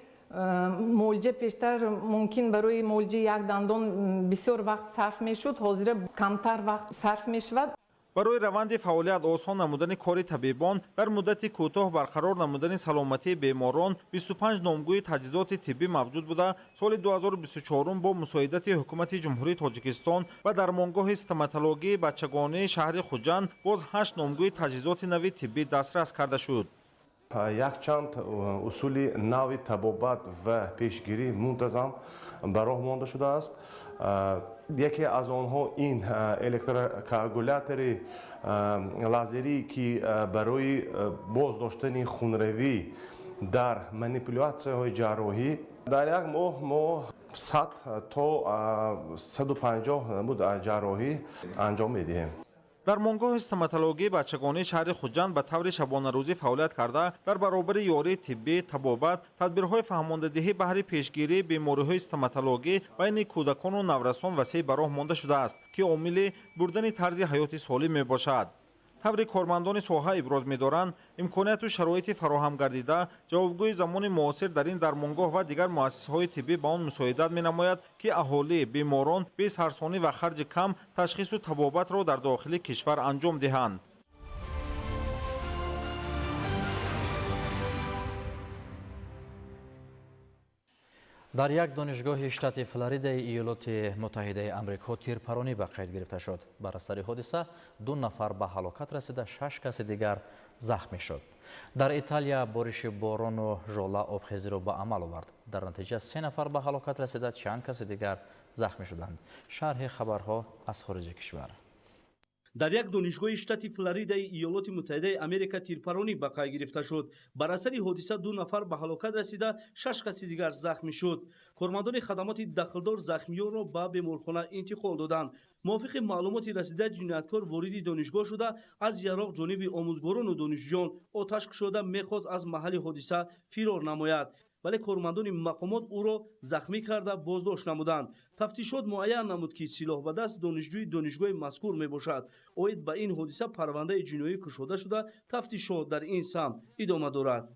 مولجه پیشتر ممکن برای مولجه یک دندان بسیار وقت صرف می شد، حاضر کمتر وقت صرف می شود.
برای روند فعالیت آسان نمودن کار طبیبان در مدت کوتاه برقرار نمودن سلامتی بیماران 25 نامگوی تجهیزات طبی موجود بوده. سال 2024 با مساعدت حکومت جمهوری تاجیکستان و درمانگاه استماتولوژی بچگانه شهر خوجند باز 8 نامگوی تجهیزات نوی طبی دسترس کرده شد.
یک چند اصول نوی طبابت و پیشگیری منتظم براه مانده شده است. یکی از آنها این الکتروکاگولاتور لازری که برای بازداشتن خونروی در منیپولیاسیون های جراحی در یک ماه 100 تا 150 جراحی انجام میدهیم.
درمانگاه استماتولوژی بچگانه شهر خوجند به طور شبانه روزی فعالیت کرده در برابر یاری طبی، طبابت، تدبیرهای فهماندهی بهر پیشگیری بیماری‌های استماتولوژی بین کودکان و نورسان وسیع براه مانده شده است که عامل بردن طرز حیات سالم میباشد. طور کارمندان ساحه ابراز می‌دارند امکانات و شرایط فراهم گردیده جوابگوی زمان معاصر در این درمانگاه و دیگر مؤسسه‌های طبی به آن مساعدت می‌نماید که اهالی بیماران به سرسانی و خرج کم تشخیص و طبابت را در داخل کشور انجام دهند.
در یک دانشگاه شتات فلوریدای ایالات متحده آمریکا تیرپرانی به قید گرفته شد. بر اثر حادثه 2 نفر به هلاکت رسیده، 6 کس دیگر زخمی شد. در ایتالیا بارش باران و ژوله آبخیزی را به عمل آورد. در نتیجه 3 نفر به هلاکت رسیده، چند کس دیگر زخمی شدند. شرح خبرها از خارج کشور.
در یک دانشگاه شتات فلوریدای ایالات متحده آمریکا تیرپرانی به قید گرفته شد. بر اثر حادثه 2 نفر به هلاکت رسیده، 6 کس دیگر زخمی شد. کارمندان خدمات داخلدار زخمیان را به بیمارخانه انتقال دادند. موافق معلومات رسیده جنایتکار وارد دانشگاه شده از یراق جانب آموزگاران و دانشجویان آتش کشیده میخواست از محل حادثه فرار نماید، ولی کارمندان مقامات او را زخمی کرده بازداشت نمودند. تفتیشات معین نمود که سلاح به دست دانشجوی دانشگاه مذکور می باشد. اوید به این حادثه پرونده جنایی کشوده شده، تفتیشات در این سمت ادامه دارد.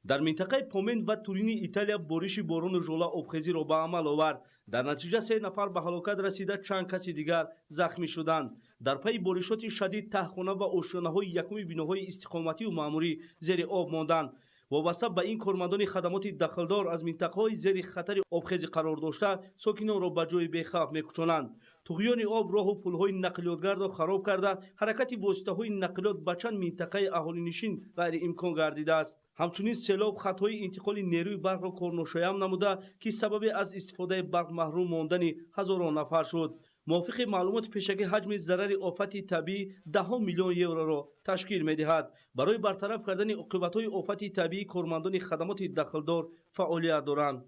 در منطقه پومن و تورین ایتالیا بارش باران و ژوله آبخیزی را به عمل آورد. در نتیجه 3 نفر به هلاکت رسیده، چند کس دیگر زخمی شدند. در پی بارشات شدید تهخانه و آشیانه‌های یکم بناهای استقامتی و معموری زیر آب ماندند. وابسته به این کارمندان خدمات داخلدار از منطقه‌های زیر خطر آبخیزی قرار داشته ساکنان را به جای بی‌خوف می‌کشانند. طغیان آب راه و پل‌های نقلیاتگر را خراب کرده، حرکت واسطه‌های نقلیات به چند منطقه اهالی‌نشین غیر امکان گردیده است. همچنین سیلاب خطهای انتقال نیروی برق را کارناشایان نموده که سبب از استفاده برق محروم ماندن هزاران نفر شد. موافق معلومات پیشگی حجم ضرر آفت طبیعی 10 میلیون یورو را تشکیل می‌دهد. برای برطرف کردن عاقبت‌های آفت طبیعی کارمندان خدمات داخلدار فعالیت دارند.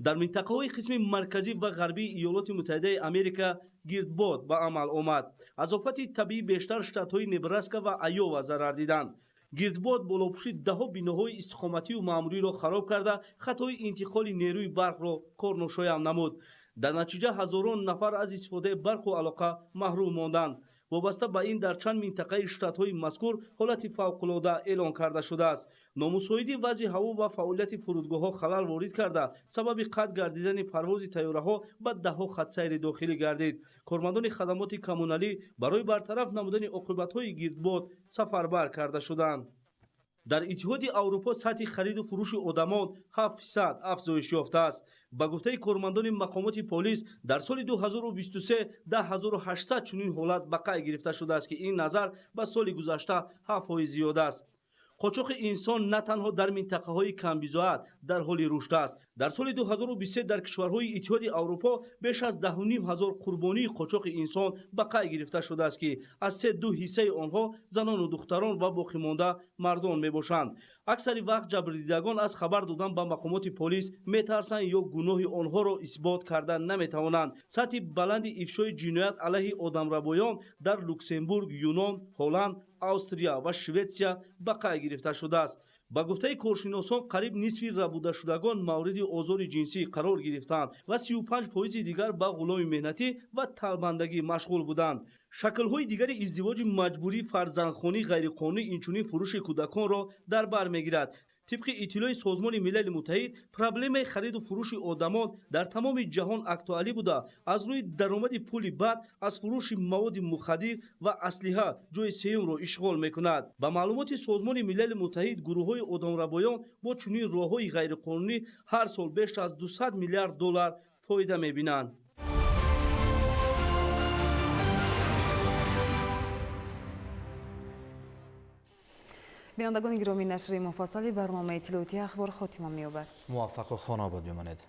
дар минтақаҳои қисми марказӣ ва ғарбии иёлоти муттаҳидаи америка гирдбод ба амал омад. аз офати табиӣ бештар штатҳои небраска ва айова зарар диданд. гирдбод болопуши даҳо биноҳои истиқоматию маъмуриро хароб карда хатои интиқоли нерӯи барқро корношоям намуд. дар натиҷа ҳазорон нафар аз истифодаи барқу алоқа маҳрум монданд. вобаста ба ин дар чанд минтақаи штатҳои мазкур ҳолати фавқулода эълон карда шудааст. номусоидӣ вазъи ҳаво ва фаъолияти фурудгоҳҳо халал ворид карда сабаби қатъ гардидани парвози тайёраҳо ба даҳҳо хатсайри дохилӣ гардид. кормандони хадамоти коммуналӣ барои бартараф намудани оқибатҳои гирдбод сафарбар карда шуданд. дар иттиҳоди аврупо сатҳи хариду фурӯши одамон 7% афзоиш ёфтааст. ба гуфтаи кормандони мақомоти полис дар соли 2023 10800 чунин ҳолат ба қайд гирифта шудааст ки ин назар ба соли гузашта 7 зиёда аст. қочоқи инсон на танҳо дар минтақаҳои камбизоат дар ҳоли рушд аст. дар соли 2023 дар кишварҳои иттиҳоди аврупо беш аз 10 500 қурбонии қочоқи инсон ба қайд гирифта шудааст ки аз 3-2 ҳиссаи онҳо занону духтарон ва боқимонда мардон мебошанд. аксари вақт ҷабрдидагон аз хабар додан ба мақомоти полис метарсанд ё гуноҳи онҳоро исбот карда наметавонанд. сатҳи баланди ифшои ҷиноят алайҳи одамрабоён дар Люксембург, Юнон, Ҳолланд, Австрия ва Шветсия ба қайд гирифта шудааст. ба гуфтаи коршиносон қариб нисфи рабудашудагон мавриди озори ҷинсӣ қарор гирифтанд ва 35% дигар ба ғуломи меҳнатӣ ва талбандагӣ машғул буданд. шаклҳои дигари издивоҷи маҷбурӣ, фарзандхонӣ ғайриқонунӣ инчунин фурӯши кӯдаконро дар бар мегирад. тибқи иттилои Созмони Милали Муттаҳид, проблемаи хариду фурӯши одамон дар тамоми ҷаҳон актуалӣ буда, аз рӯи даромади пули бад аз фурӯши маводи мухаддир ва аслиҳа ҷойи сеюмро ишғол мекунад. ба маълумоти Созмони Милали Муттаҳид, гурӯҳҳои одамрабоён бо чунин роҳҳои ғайриқонунӣ ҳар сол беш аз $200 миллиард фоида мебинанд.
бинандагони гиромӣ, нашри муфассали барномаи иттилоъотии ахбор хотима меёбад.
муваффақу хонобод бимонед.